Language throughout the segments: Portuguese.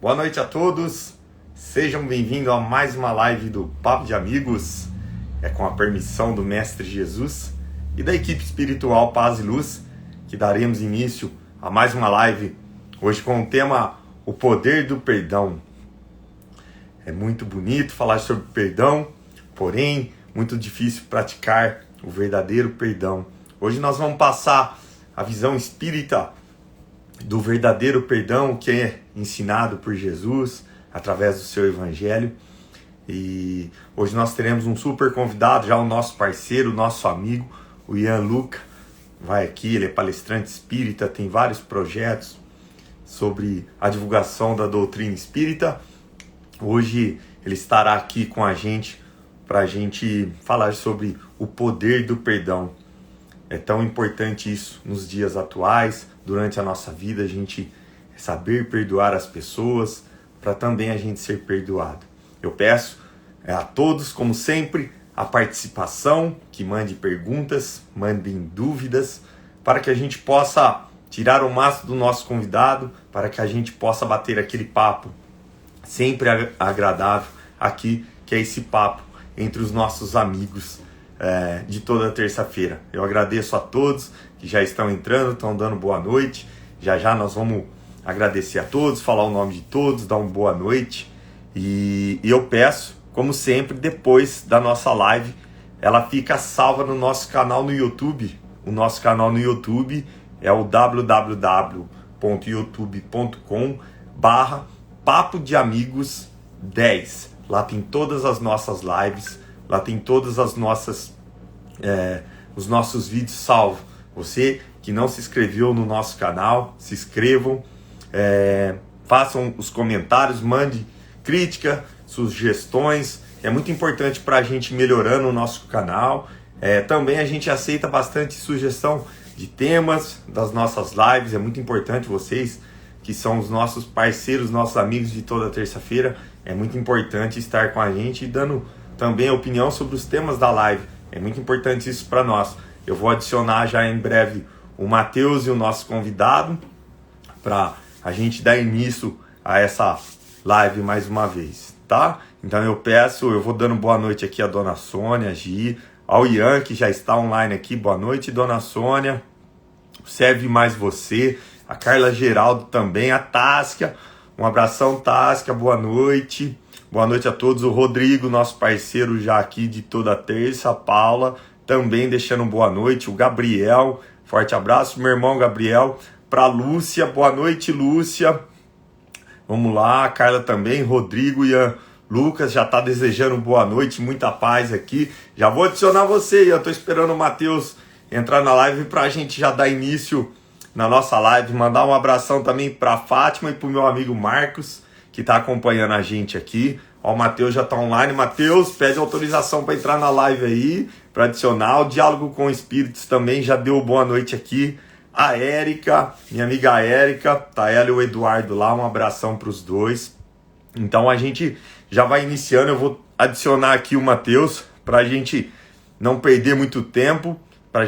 Boa noite a todos, sejam bem-vindos a mais uma live do Papo de Amigos. É com a permissão do Mestre Jesus e da equipe espiritual Paz e Luz que daremos início a mais uma live, hoje com o tema O Poder do Perdão. É muito bonito falar sobre perdão, porém muito difícil praticar o verdadeiro perdão. Hoje nós vamos passar a visão espírita do verdadeiro perdão que é ensinado por Jesus através do seu evangelho. E hoje nós teremos um super convidado, já o nosso parceiro, nosso amigo, o Ian Luca. Vai aqui, ele é palestrante espírita, tem vários projetos sobre a divulgação da doutrina espírita. Hoje ele estará aqui com a gente para a gente falar sobre o poder do perdão. É tão importante isso nos dias atuais, durante a nossa vida, a gente saber perdoar as pessoas, para também a gente ser perdoado. Eu peço a todos, como sempre, a participação, que mande perguntas, mandem dúvidas, para que a gente possa tirar o máximo do nosso convidado, para que a gente possa bater aquele papo sempre agradável aqui, que é esse papo entre os nossos amigos de toda terça-feira. Eu agradeço a todos que já estão entrando, estão dando boa noite. Já já nós vamos agradecer a todos, falar o nome de todos, dar uma boa noite. E eu peço, como sempre, depois da nossa live, ela fica salva no nosso canal no YouTube. O nosso canal no YouTube é o www.youtube.com/Papo de Amigos 10. Lá tem todas as nossas lives, lá tem todas as nossas os nossos vídeos salvos. Você que não se inscreveu no nosso canal, se inscrevam, façam os comentários, mande crítica, sugestões. É muito importante para a gente melhorando o nosso canal. Também a gente aceita bastante sugestão de temas das nossas lives. É muito importante vocês que são os nossos parceiros, nossos amigos de toda terça-feira. É muito importante estar com a gente e dando também a opinião sobre os temas da live. É muito importante isso para nós. Eu vou adicionar já em breve o Matheus e o nosso convidado para a gente dar início a essa live mais uma vez, tá? Então eu vou dando boa noite aqui a Dona Sônia, a Gi, ao Ian, que já está online aqui. Boa noite, Dona Sônia. Serve mais você. A Carla Geraldo também, a Tássia. Um abração, Tássia, boa noite. Boa noite a todos. O Rodrigo, nosso parceiro já aqui de toda terça. A Paula, também deixando boa noite. O Gabriel, forte abraço, meu irmão Gabriel. Para Lúcia, boa noite, Lúcia. Vamos lá, a Carla também. Rodrigo, Ian, Lucas já está desejando boa noite, muita paz aqui. Já vou adicionar você, eu estou esperando o Matheus entrar na live para a gente já dar início na nossa live. Mandar um abração também para Fátima e para o meu amigo Marcos, que está acompanhando a gente aqui. Ó, o Matheus já está online. Matheus, pede autorização para entrar na live aí, para adicionar. O Diálogo com Espíritos também já deu boa noite aqui. A Érica, minha amiga Érica, tá ela e o Eduardo lá, um abração para os dois. Então a gente já vai iniciando, eu vou adicionar aqui o Matheus, para a gente não perder muito tempo, para a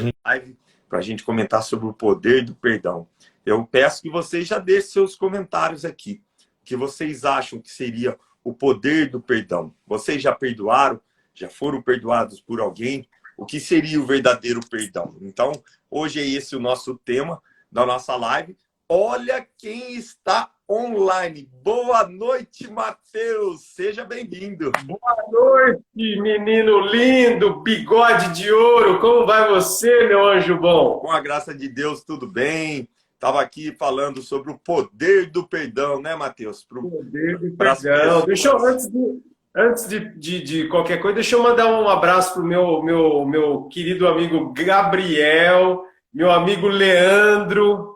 gente comentar sobre o poder do perdão. Eu peço que vocês já deixem seus comentários aqui. O que vocês acham que seria o poder do perdão? Vocês já perdoaram? Já foram perdoados por alguém? O que seria o verdadeiro perdão? Então, hoje é esse o nosso tema da nossa live. Olha quem está online. Boa noite, Matheus. Seja bem-vindo. Boa noite, menino lindo, bigode de ouro. Como vai você, meu anjo bom? Com a graça de Deus, tudo bem. Estava aqui falando sobre o poder do perdão, né, Matheus? Poder do perdão. Deixa eu, antes de qualquer coisa, deixa eu mandar um abraço pro meu querido amigo Gabriel, meu amigo Leandro.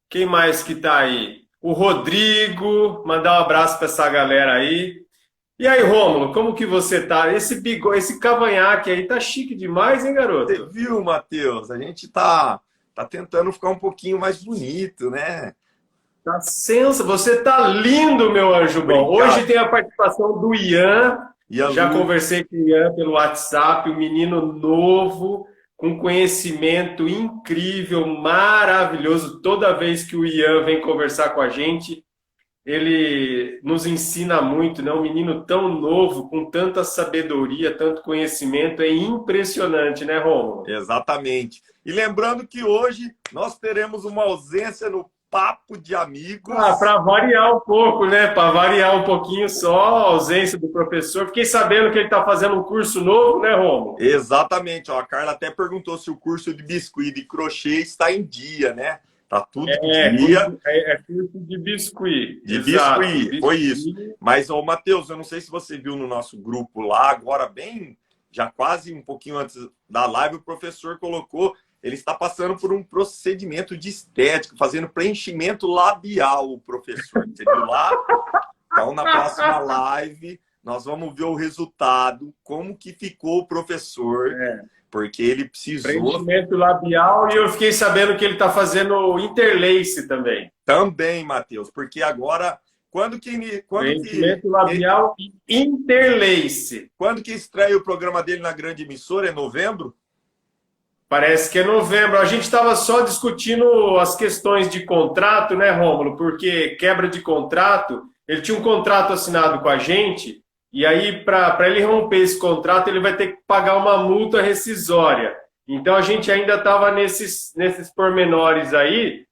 Quem mais que tá aí? O Rodrigo. Mandar um abraço para essa galera aí. E aí, Rômulo, como que você tá? Esse bigode, esse cavanhaque aí tá chique demais, hein, garoto? Você viu, Matheus? A gente tá tentando ficar um pouquinho mais bonito, né? Tá Você tá lindo, meu anjo bom. Obrigado. Hoje tem a participação do Ian. Já Lu... conversei com o Ian pelo WhatsApp, um menino novo, com conhecimento incrível, maravilhoso. Toda vez que o Ian vem conversar com a gente, ele nos ensina muito, né? Um menino tão novo, com tanta sabedoria, tanto conhecimento, é impressionante, né, Rômulo? Exatamente. E lembrando que hoje nós teremos uma ausência no Papo de Amigos. Para variar um pouco, né? Para variar um pouquinho só a ausência do professor. Fiquei sabendo que ele está fazendo um curso novo, né, Rômulo? Exatamente. Ó, a Carla até perguntou se o curso de biscuit de crochê está em dia, né? Tá tudo em dia. É curso de biscuit. De Exato. biscuit, foi isso. Mas, ô, Matheus, eu não sei se você viu no nosso grupo lá, agora bem, já quase um pouquinho antes da live, o professor colocou, ele está passando por um procedimento de estética, fazendo preenchimento labial, o professor. Você viu lá? Então, na próxima live, nós vamos ver o resultado, como que ficou o professor. Porque ele precisou... Preenchimento labial, e eu fiquei sabendo que ele está fazendo interlace também. Também, Matheus, porque agora... Preenchimento labial e interlace. Quando que estreia o programa dele na grande emissora? É novembro? Parece que é novembro. A gente estava só discutindo as questões de contrato, né, Rômulo? Porque quebra de contrato, ele tinha um contrato assinado com a gente... E aí, para ele romper esse contrato, ele vai ter que pagar uma multa rescisória. Então, a gente ainda estava nesses pormenores aí,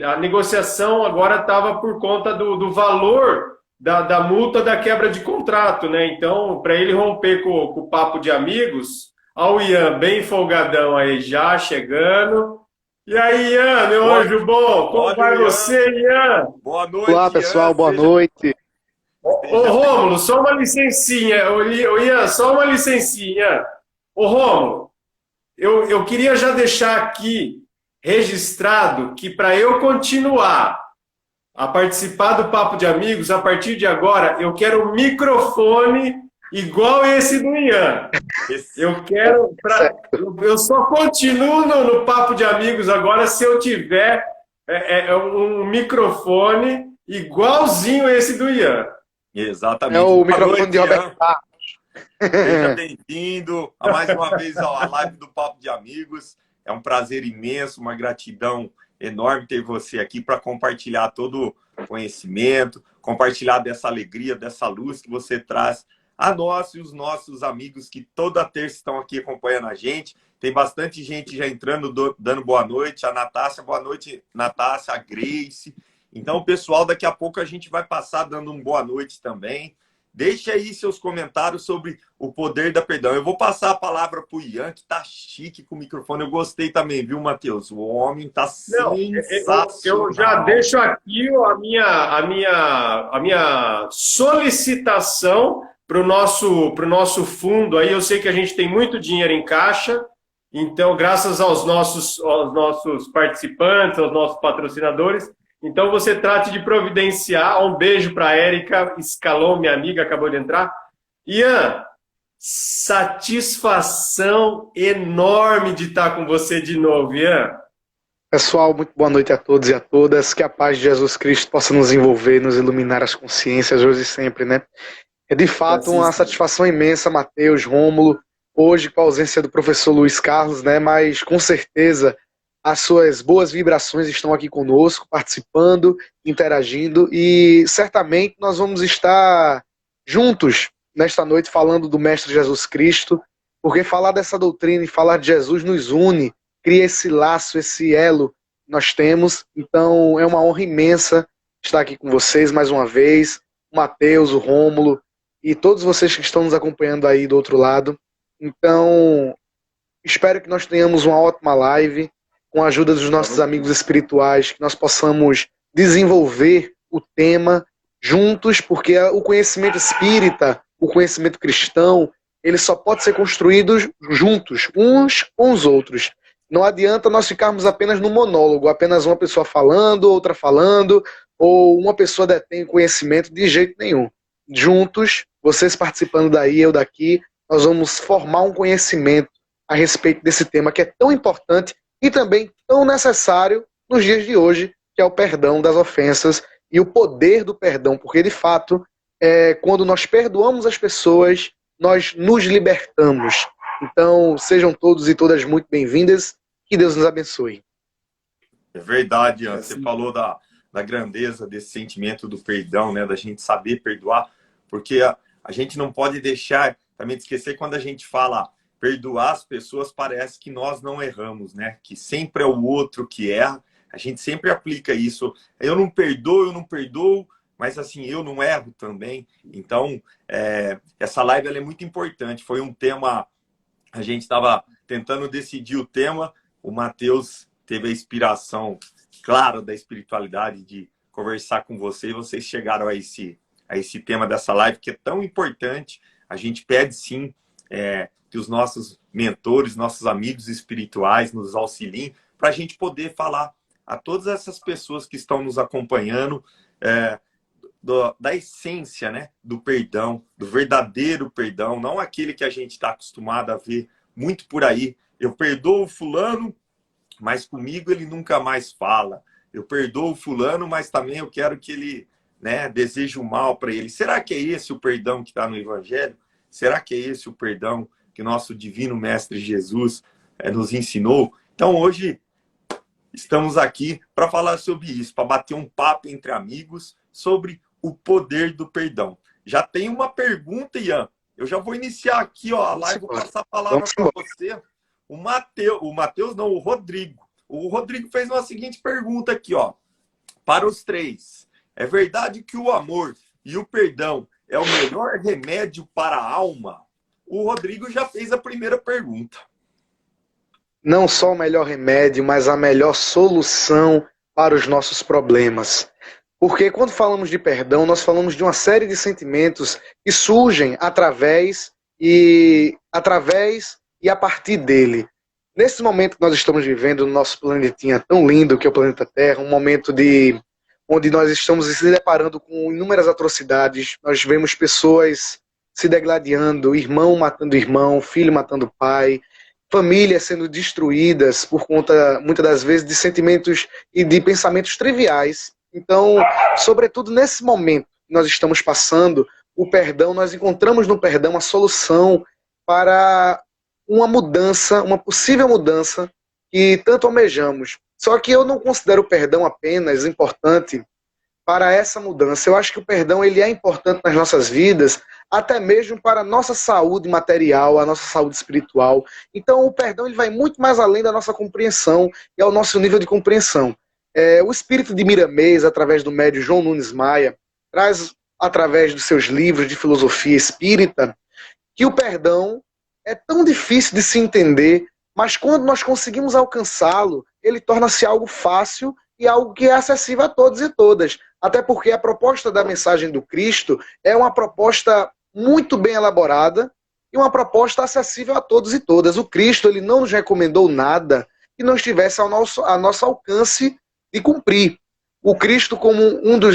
a negociação agora estava por conta do valor da multa da quebra de contrato, né? Então, para ele romper com o papo de amigos, ó, o Ian bem folgadão aí já chegando. E aí, Ian, meu anjo bom, como vai você, Ian? Boa noite, olá, pessoal, boa noite. Ô, Rômulo, só uma licencinha. Ô, Ian, só uma licencinha. Ô, Rômulo, eu queria já deixar aqui registrado que para eu continuar a participar do Papo de Amigos, a partir de agora, eu quero um microfone igual esse do Ian. Eu quero... Eu só continuo no Papo de Amigos agora se eu tiver um microfone igualzinho esse do Ian. Exatamente. É o microfone de Roberto Carlos. Seja bem-vindo a mais uma vez à live do Papo de Amigos. É um prazer imenso, uma gratidão enorme ter você aqui para compartilhar todo o conhecimento, compartilhar dessa alegria, dessa luz que você traz a nós e os nossos amigos que toda terça estão aqui acompanhando a gente. Tem bastante gente já entrando, dando boa noite. A Natácia, boa noite, Natácia, a Grace. Então, pessoal, daqui a pouco a gente vai passar dando um boa noite também. Deixe aí seus comentários sobre o poder da perdão. Eu vou passar a palavra para o Ian, que tá chique com o microfone. Eu gostei também, viu, Matheus? O homem tá sensacional. Eu já deixo aqui a minha solicitação para o nosso fundo. Aí eu sei que a gente tem muito dinheiro em caixa. Então, graças aos nossos participantes, aos nossos patrocinadores... Então, você trate de providenciar. Um beijo para a Érica Escalon, minha amiga, acabou de entrar. Ian, satisfação enorme de estar com você de novo, Ian. Pessoal, muito boa noite a todos e a todas. Que a paz de Jesus Cristo possa nos envolver, nos iluminar as consciências hoje e sempre, né? É de fato uma satisfação imensa, Matheus, Rômulo, hoje com a ausência do professor Luiz Carlos, né? Mas com certeza... as suas boas vibrações estão aqui conosco, participando, interagindo, e certamente nós vamos estar juntos nesta noite falando do Mestre Jesus Cristo, porque falar dessa doutrina e falar de Jesus nos une, cria esse laço, esse elo que nós temos. Então é uma honra imensa estar aqui com vocês mais uma vez, o Matheus, o Rômulo e todos vocês que estão nos acompanhando aí do outro lado. Então espero que nós tenhamos uma ótima live, com a ajuda dos nossos amigos espirituais, que nós possamos desenvolver o tema juntos, porque o conhecimento espírita, o conhecimento cristão, ele só pode ser construído juntos, uns com os outros. Não adianta nós ficarmos apenas no monólogo, apenas uma pessoa falando, outra falando, ou uma pessoa detém conhecimento, de jeito nenhum. Juntos, vocês participando daí, eu daqui, nós vamos formar um conhecimento a respeito desse tema que é tão importante e também tão necessário nos dias de hoje, que é o perdão das ofensas e o poder do perdão, porque de fato, quando nós perdoamos as pessoas, nós nos libertamos. Então, sejam todos e todas muito bem-vindas, que Deus nos abençoe. É verdade, Ian. Você falou da grandeza desse sentimento do perdão, né? Da gente saber perdoar, porque a gente não pode deixar também de esquecer quando a gente fala perdoar as pessoas, parece que nós não erramos, né? Que sempre é o outro que erra. A gente sempre aplica isso. Eu não perdoo, mas assim, eu não erro também. Então, essa live ela é muito importante. Foi um tema, a gente estava tentando decidir o tema, o Matheus teve a inspiração, claro, da espiritualidade de conversar com você, e vocês chegaram a esse tema dessa live, que é tão importante. A gente pede, sim, que os nossos mentores, nossos amigos espirituais nos auxiliem para a gente poder falar a todas essas pessoas que estão nos acompanhando da essência, né, do perdão, do verdadeiro perdão, não aquele que a gente está acostumado a ver muito por aí. Eu perdoo o fulano, mas comigo ele nunca mais fala. Eu perdoo o fulano, mas também eu quero que ele, né, deseje o mal para ele. Será que é esse o perdão que está no Evangelho? Será que é esse o perdão que nosso divino Mestre Jesus nos ensinou? Então hoje estamos aqui para falar sobre isso, para bater um papo entre amigos sobre o poder do perdão. Já tem uma pergunta, Ian. Eu já vou iniciar aqui a live, vou passar a palavra para você. O Matheus não, o Rodrigo. O Rodrigo fez uma seguinte pergunta aqui, para os três. É verdade que o amor e o perdão é o melhor remédio para a alma? O Rodrigo já fez a primeira pergunta. Não só o melhor remédio, mas a melhor solução para os nossos problemas. Porque quando falamos de perdão, nós falamos de uma série de sentimentos que surgem através e a partir dele. Nesse momento que nós estamos vivendo no nosso planetinha tão lindo que é o planeta Terra, um momento onde nós estamos se deparando com inúmeras atrocidades, nós vemos pessoas se degladiando, irmão matando irmão, filho matando pai, famílias sendo destruídas por conta, muitas das vezes, de sentimentos e de pensamentos triviais. Então, sobretudo nesse momento que nós estamos passando, o perdão, nós encontramos no perdão a solução para uma mudança, uma possível mudança que tanto almejamos. Só que eu não considero o perdão apenas importante para essa mudança. Eu acho que o perdão ele é importante nas nossas vidas, até mesmo para a nossa saúde material, a nossa saúde espiritual. Então o perdão ele vai muito mais além da nossa compreensão e ao nosso nível de compreensão. O espírito de Miramês, através do médium João Nunes Maia, traz através dos seus livros de filosofia espírita, que o perdão é tão difícil de se entender, mas quando nós conseguimos alcançá-lo, ele torna-se algo fácil e algo que é acessível a todos e todas. Até porque a proposta da mensagem do Cristo é uma proposta muito bem elaborada e uma proposta acessível a todos e todas. O Cristo ele não nos recomendou nada que não estivesse ao nosso alcance de cumprir. O Cristo, como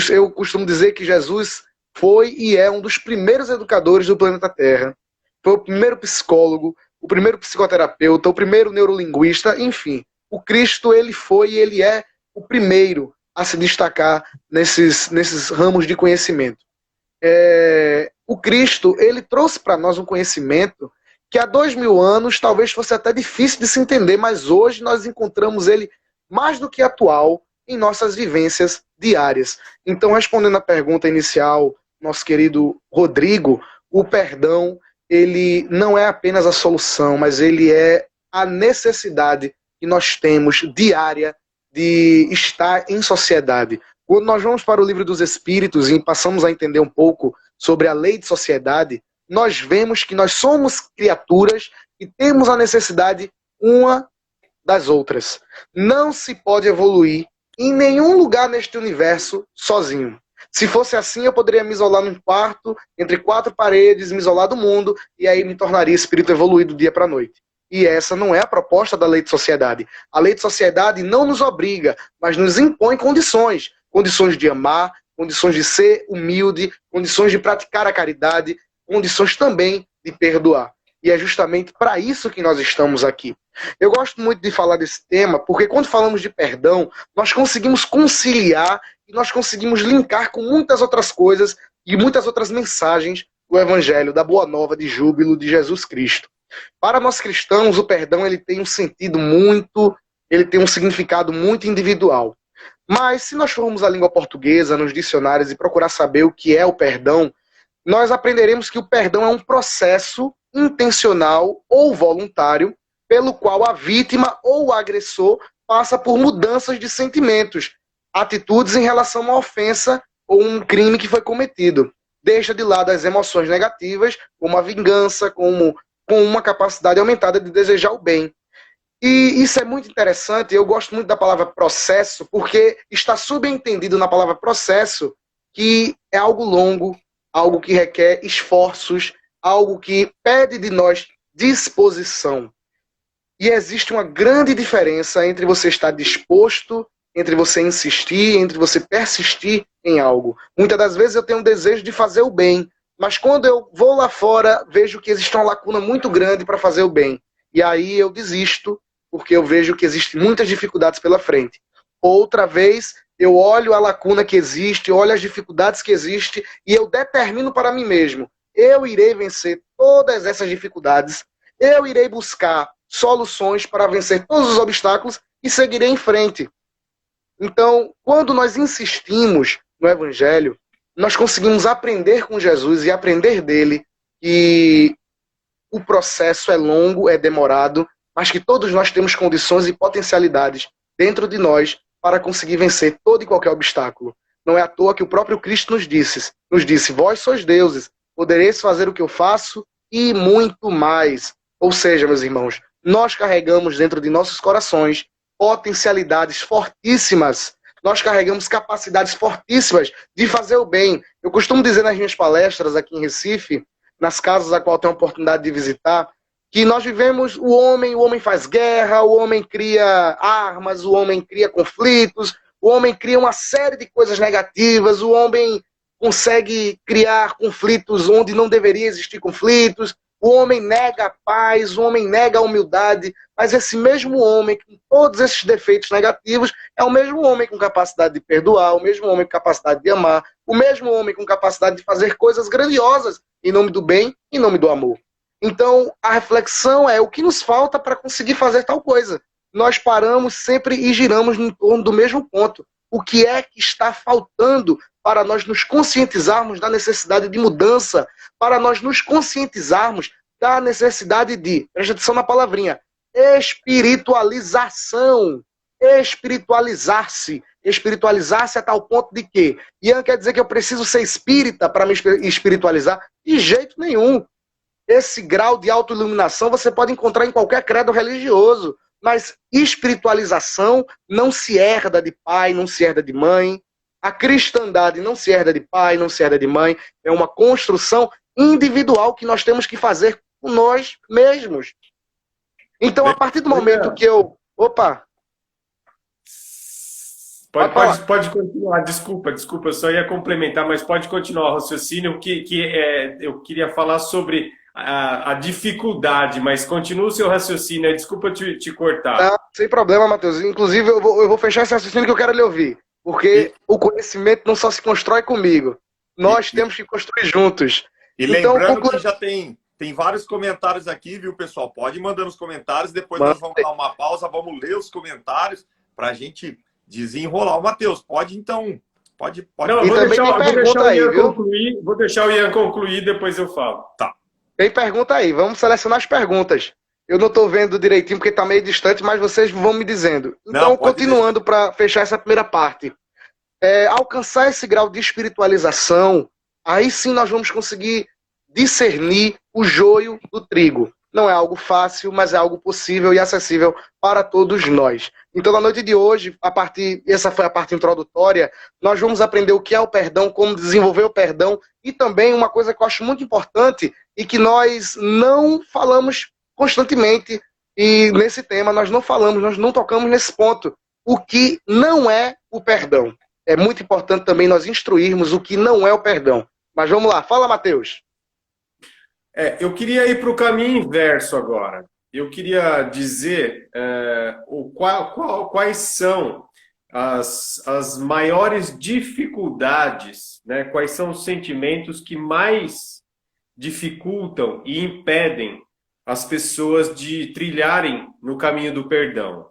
eu costumo dizer que Jesus foi e é um dos primeiros educadores do planeta Terra. Foi o primeiro psicólogo, o primeiro psicoterapeuta, o primeiro neurolinguista, enfim. O Cristo, ele foi e ele é o primeiro a se destacar nesses ramos de conhecimento. O Cristo, ele trouxe para nós um conhecimento que há 2000 anos talvez fosse até difícil de se entender, mas hoje nós encontramos ele mais do que atual em nossas vivências diárias. Então, respondendo à pergunta inicial, nosso querido Rodrigo, o perdão, ele não é apenas a solução, mas ele é a necessidade que nós temos diária de estar em sociedade. Quando nós vamos para o Livro dos Espíritos e passamos a entender um pouco sobre a lei de sociedade, nós vemos que nós somos criaturas e temos a necessidade uma das outras. Não se pode evoluir em nenhum lugar neste universo sozinho. Se fosse assim, eu poderia me isolar num quarto, entre 4 paredes, me isolar do mundo, e aí me tornaria espírito evoluído do dia para a noite. E essa não é a proposta da lei de sociedade. A lei de sociedade não nos obriga, mas nos impõe condições. Condições de amar, condições de ser humilde, condições de praticar a caridade, condições também de perdoar. E é justamente para isso que nós estamos aqui. Eu gosto muito de falar desse tema, porque quando falamos de perdão, nós conseguimos conciliar e nós conseguimos linkar com muitas outras coisas e muitas outras mensagens do Evangelho, da Boa Nova de Júbilo de Jesus Cristo. Para nós cristãos, o perdão ele tem um sentido ele tem um significado muito individual. Mas se nós formos à língua portuguesa, nos dicionários e procurar saber o que é o perdão, nós aprenderemos que o perdão é um processo intencional ou voluntário pelo qual a vítima ou o agressor passa por mudanças de sentimentos, atitudes em relação a uma ofensa ou um crime que foi cometido. Deixa de lado as emoções negativas, como a vingança, com uma capacidade aumentada de desejar o bem. E isso é muito interessante, eu gosto muito da palavra processo, porque está subentendido na palavra processo que é algo longo, algo que requer esforços, algo que pede de nós disposição. E existe uma grande diferença entre você estar disposto, entre você insistir, entre você persistir em algo. Muitas das vezes eu tenho um desejo de fazer o bem, mas quando eu vou lá fora, vejo que existe uma lacuna muito grande para fazer o bem. E aí eu desisto, porque eu vejo que existem muitas dificuldades pela frente. Outra vez, eu olho a lacuna que existe, olho as dificuldades que existem e eu determino para mim mesmo, eu irei vencer todas essas dificuldades, eu irei buscar soluções para vencer todos os obstáculos e seguirei em frente. Então, quando nós insistimos no Evangelho, nós conseguimos aprender com Jesus e aprender dele que o processo é longo, é demorado, mas que todos nós temos condições e potencialidades dentro de nós para conseguir vencer todo e qualquer obstáculo. Não é à toa que o próprio Cristo nos disse, vós sois deuses, podereis fazer o que eu faço e muito mais. Ou seja, meus irmãos, nós carregamos dentro de nossos corações potencialidades fortíssimas, nós carregamos capacidades fortíssimas de fazer o bem. Eu costumo dizer nas minhas palestras aqui em Recife, nas casas a qual eu tenho a oportunidade de visitar, que nós vivemos o homem faz guerra, o homem cria armas, o homem cria conflitos, o homem cria uma série de coisas negativas, o homem consegue criar conflitos onde não deveria existir conflitos, o homem nega a paz, o homem nega a humildade, mas esse mesmo homem com todos esses defeitos negativos é o mesmo homem com capacidade de perdoar, o mesmo homem com capacidade de amar, o mesmo homem com capacidade de fazer coisas grandiosas em nome do bem, em nome do amor. Então, a reflexão é o que nos falta para conseguir fazer tal coisa. Nós paramos sempre e giramos em torno do mesmo ponto. O que é que está faltando para nós nos conscientizarmos da necessidade de mudança, para nós nos conscientizarmos da necessidade de, presta atenção na palavrinha, espiritualização, espiritualizar-se. Espiritualizar-se a tal ponto de que, Ian quer dizer que eu preciso ser espírita para me espiritualizar? De jeito nenhum. Esse grau de autoiluminação você pode encontrar em qualquer credo religioso, mas espiritualização não se herda de pai, não se herda de mãe. A cristandade não se herda de pai, não se herda de mãe. É uma construção individual que nós temos que fazer com nós mesmos. Então, a partir do momento que eu... Opa! Pode continuar, desculpa, eu só ia complementar, mas pode continuar o raciocínio, eu queria falar sobre a dificuldade, mas continua o seu raciocínio, desculpa te cortar. Não, sem problema, Matheus. Inclusive, eu vou fechar esse raciocínio que eu quero lhe ouvir, porque o conhecimento não só se constrói comigo, nós temos que construir juntos. E então, lembrando que já tem vários comentários aqui, viu, pessoal? Pode mandar nos comentários, depois nós vamos dar uma pausa, vamos ler os comentários para a gente desenrolar. Matheus, pode então... Pode. Não, vou deixar o Ian concluir, depois eu falo. Tá. Tem pergunta aí, vamos selecionar as perguntas. Eu não estou vendo direitinho porque está meio distante, mas vocês vão me dizendo. Então, continuando para fechar essa primeira parte. Alcançar esse grau de espiritualização, aí sim nós vamos conseguir discernir o joio do trigo. Não é algo fácil, mas é algo possível e acessível para todos nós. Então, na noite de hoje, essa foi a parte introdutória, nós vamos aprender o que é o perdão, como desenvolver o perdão e também uma coisa que eu acho muito importante e que nós não falamos constantemente, e nesse tema nós não tocamos nesse ponto. O que não é o perdão. É muito importante também nós instruirmos o que não é o perdão. Mas vamos lá, fala, Matheus. Eu queria ir para o caminho inverso agora. Eu queria dizer quais são as maiores dificuldades, né? Quais são os sentimentos que mais dificultam e impedem as pessoas de trilharem no caminho do perdão.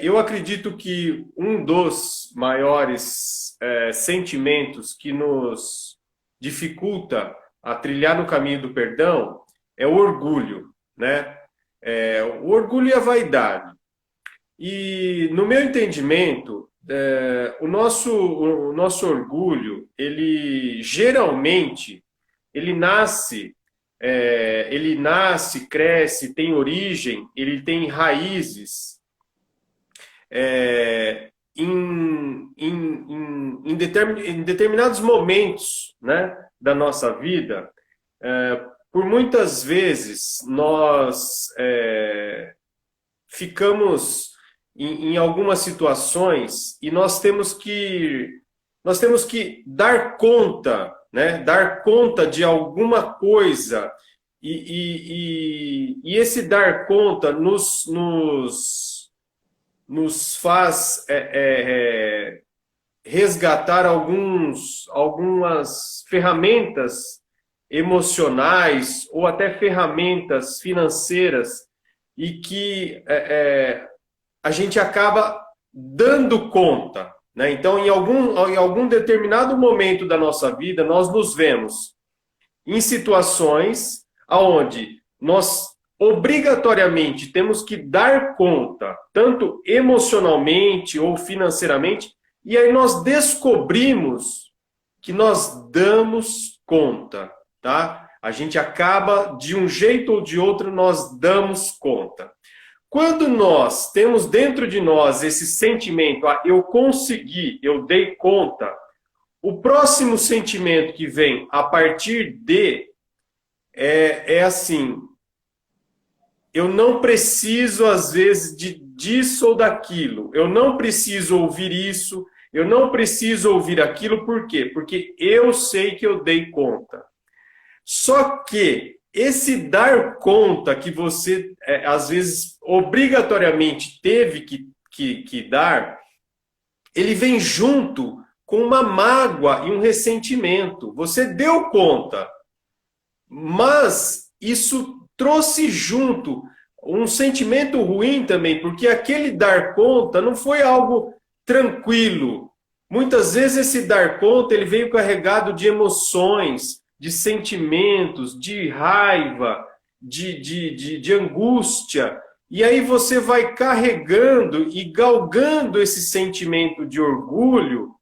Eu acredito que um dos maiores sentimentos que nos dificulta a trilhar no caminho do perdão é o orgulho, né? O orgulho e a vaidade. E, no meu entendimento, o nosso orgulho, ele geralmente, ele nasce, cresce, tem origem, ele tem raízes em determinados momentos, né, da nossa vida. Por muitas vezes nós ficamos em algumas situações e nós temos que dar conta, né? Dar conta de alguma coisa, e esse dar conta nos faz resgatar algumas ferramentas emocionais ou até ferramentas financeiras, e que a gente acaba dando conta, né? Então, em algum determinado momento da nossa vida, nós nos vemos em situações onde nós obrigatoriamente temos que dar conta, tanto emocionalmente ou financeiramente, e aí nós descobrimos que nós damos conta, tá? A gente acaba, de um jeito ou de outro, nós damos conta. Quando nós temos dentro de nós esse sentimento, eu consegui, eu dei conta, o próximo sentimento que vem a partir é assim: eu não preciso, às vezes, disso ou daquilo, eu não preciso ouvir isso, eu não preciso ouvir aquilo. Por quê? Porque eu sei que eu dei conta. Só que esse dar conta que você, às vezes, obrigatoriamente teve que dar, ele vem junto com uma mágoa e um ressentimento. Você deu conta, mas isso trouxe junto um sentimento ruim também, porque aquele dar conta não foi algo tranquilo. Muitas vezes esse dar conta, ele veio carregado de emoções, de sentimentos, de raiva, de angústia. E aí você vai carregando e galgando esse sentimento de orgulho,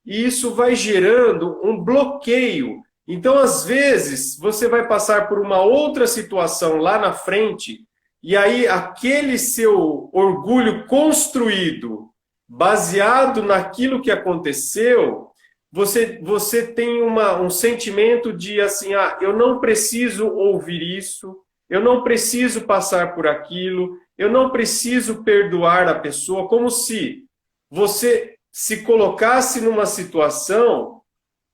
e isso vai gerando um bloqueio. Então, às vezes, você vai passar por uma outra situação lá na frente, e aí aquele seu orgulho construído, baseado naquilo que aconteceu, você tem um sentimento de assim, eu não preciso ouvir isso, eu não preciso passar por aquilo, eu não preciso perdoar a pessoa, como se você se colocasse numa situação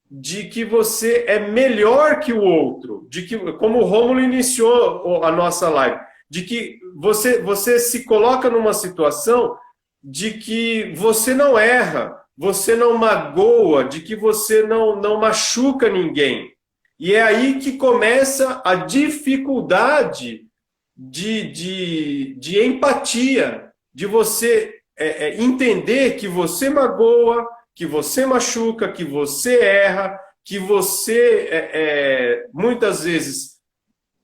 de que você é melhor que o outro, de que, como o Rômulo iniciou a nossa live, de que você se coloca numa situação de que você não erra, você não magoa, de que você não machuca ninguém. E é aí que começa a dificuldade de empatia, de você entender que você magoa, que você machuca, que você erra, que você, muitas vezes,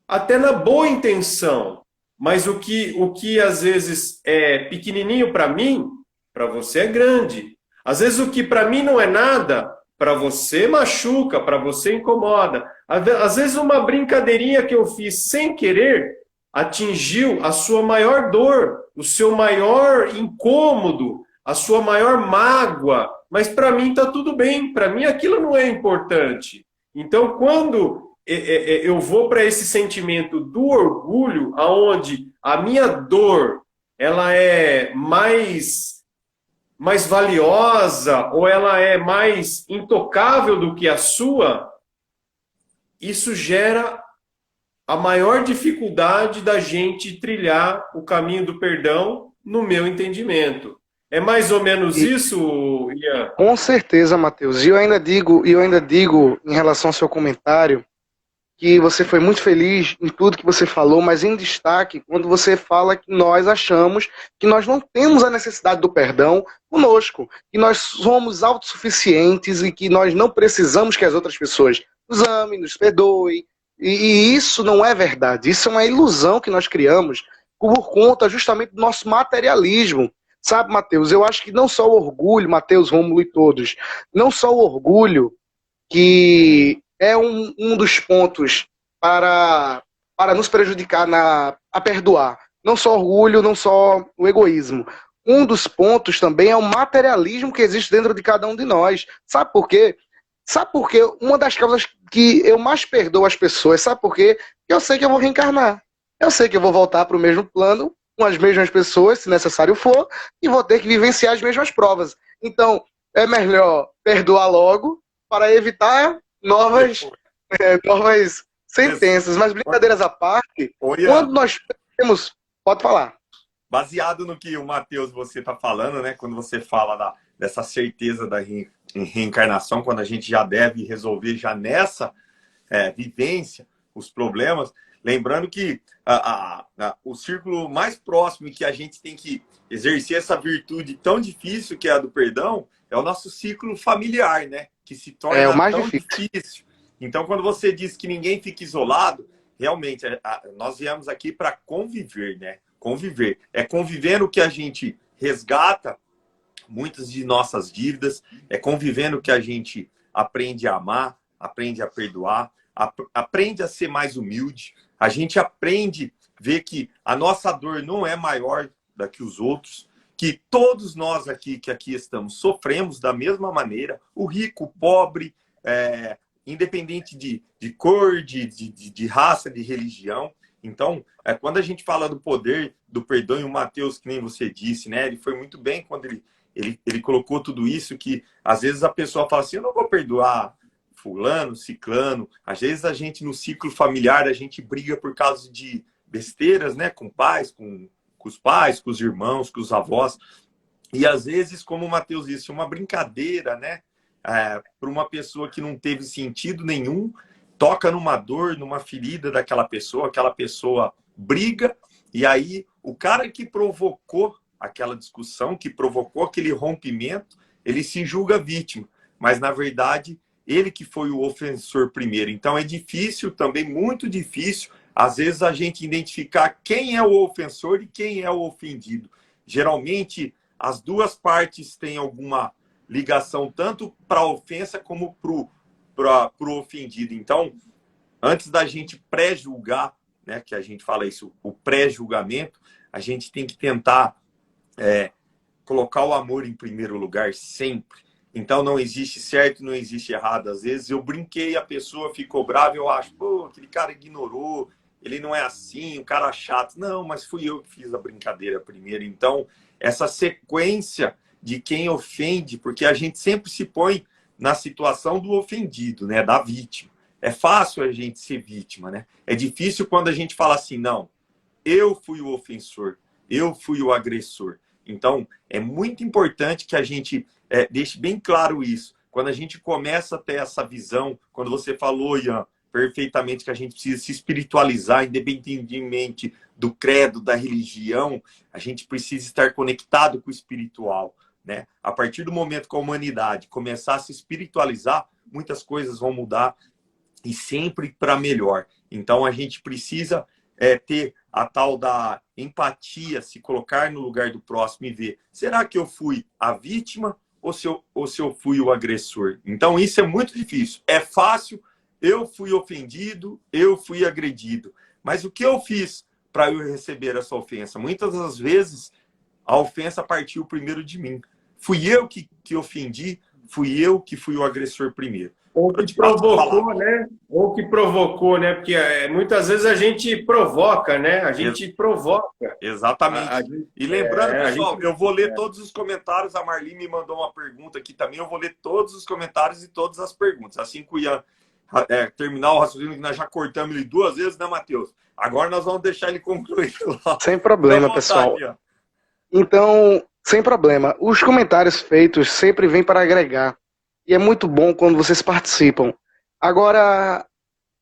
até na boa intenção, mas o que às vezes é pequenininho para mim, para você é grande. Às vezes o que para mim não é nada, para você machuca, para você incomoda. Às vezes uma brincadeirinha que eu fiz sem querer atingiu a sua maior dor, o seu maior incômodo, a sua maior mágoa, mas para mim está tudo bem, para mim aquilo não é importante. Então, quando eu vou para esse sentimento do orgulho, aonde a minha dor ela é mais valiosa, ou ela é mais intocável do que a sua, isso gera a maior dificuldade da gente trilhar o caminho do perdão, no meu entendimento. É mais ou menos isso, Ian? Com certeza, Matheus. E eu ainda digo em relação ao seu comentário, que você foi muito feliz em tudo que você falou, mas em destaque quando você fala que nós achamos que nós não temos a necessidade do perdão conosco, que nós somos autossuficientes e que nós não precisamos que as outras pessoas nos amem, nos perdoem. E isso não é verdade, isso é uma ilusão que nós criamos por conta justamente do nosso materialismo. Sabe, Mateus, eu acho que não só o orgulho, Mateus, Rômulo e todos, não só o orgulho que é um dos pontos para nos prejudicar a perdoar. Não só orgulho, não só o egoísmo. Um dos pontos também é o materialismo que existe dentro de cada um de nós. Sabe por quê? Sabe por quê? Uma das causas que eu mais perdoo as pessoas, sabe por quê? Porque eu sei que eu vou reencarnar. Eu sei que eu vou voltar para o mesmo plano, com as mesmas pessoas, se necessário for, e vou ter que vivenciar as mesmas provas. Então, é melhor perdoar logo para evitar novas sentenças. Mas brincadeiras à parte, quando nós temos... Pode falar. Baseado no que o Mateus você está falando, né? Quando você fala dessa certeza da reencarnação, quando a gente já deve resolver já nessa vivência os problemas, lembrando que o círculo mais próximo que a gente tem que exercer essa virtude tão difícil que é a do perdão é o nosso ciclo familiar, né? Que se torna o mais tão difícil. Então, quando você diz que ninguém fica isolado, realmente, nós viemos aqui para conviver, né? Conviver. É convivendo que a gente resgata muitas de nossas dívidas, é convivendo que a gente aprende a amar, aprende a perdoar, aprende a ser mais humilde, a gente aprende a ver que a nossa dor não é maior da que os outros, que todos nós aqui que aqui estamos sofremos da mesma maneira, o rico, o pobre, independente de cor, de raça, de religião. Então, quando a gente fala do poder do perdão, e o Mateus, que nem você disse, né? Ele foi muito bem quando ele colocou tudo isso, que às vezes a pessoa fala assim, eu não vou perdoar fulano, ciclano. Às vezes a gente, no ciclo familiar, a gente briga por causa de besteiras, né? Com pais, com os pais, com os irmãos, com os avós. E às vezes, como o Mateus disse, uma brincadeira, né? Para uma pessoa que não teve sentido nenhum, toca numa dor, numa ferida daquela pessoa, aquela pessoa briga, e aí o cara que provocou aquela discussão, que provocou aquele rompimento, ele se julga vítima, mas na verdade ele que foi o ofensor primeiro. Então é difícil, também muito difícil, às vezes a gente identificar quem é o ofensor e quem é o ofendido. Geralmente as duas partes têm alguma ligação tanto para a ofensa como para o ofendido. Então, antes da gente pré-julgar, né, que a gente fala isso, o pré-julgamento, a gente tem que tentar colocar o amor em primeiro lugar sempre. Então, não existe certo, não existe errado. Às vezes eu brinquei, a pessoa ficou brava, eu acho, pô, aquele cara ignorou, ele não é assim, um cara chato. Não, mas fui eu que fiz a brincadeira primeiro. Então, essa sequência de quem ofende, porque a gente sempre se põe na situação do ofendido, né, da vítima. É fácil a gente ser vítima, né? É difícil quando a gente fala assim, não, eu fui o ofensor, eu fui o agressor. Então, é muito importante que a gente deixe bem claro isso. Quando a gente começa a ter essa visão, quando você falou, Ian, perfeitamente que a gente precisa se espiritualizar, independentemente do credo, da religião, a gente precisa estar conectado com o espiritual, né? A partir do momento que a humanidade começar a se espiritualizar, muitas coisas vão mudar e sempre para melhor. Então, a gente precisa ter a tal da empatia, se colocar no lugar do próximo e ver, será que eu fui a vítima ou se eu fui o agressor? Então, isso é muito difícil. É fácil, eu fui ofendido, eu fui agredido. Mas o que eu fiz para eu receber essa ofensa? Muitas das vezes, a ofensa partiu primeiro de mim. Fui eu que ofendi, fui eu que fui o agressor primeiro. Ou que provocou, né? Ou que provocou, né? Porque muitas vezes a gente provoca, né? A gente provoca. Exatamente. E lembrando, pessoal, eu vou ler todos os comentários. A Marli me mandou uma pergunta aqui também. Eu vou ler todos os comentários e todas as perguntas. Assim que o Ian terminar o raciocínio, que nós já cortamos ele 2 vezes, né, Mateus? Agora nós vamos deixar ele concluir lá. Sem problema, pessoal. Ian. Então, sem problema. Os comentários feitos sempre vêm para agregar. E é muito bom quando vocês participam. Agora,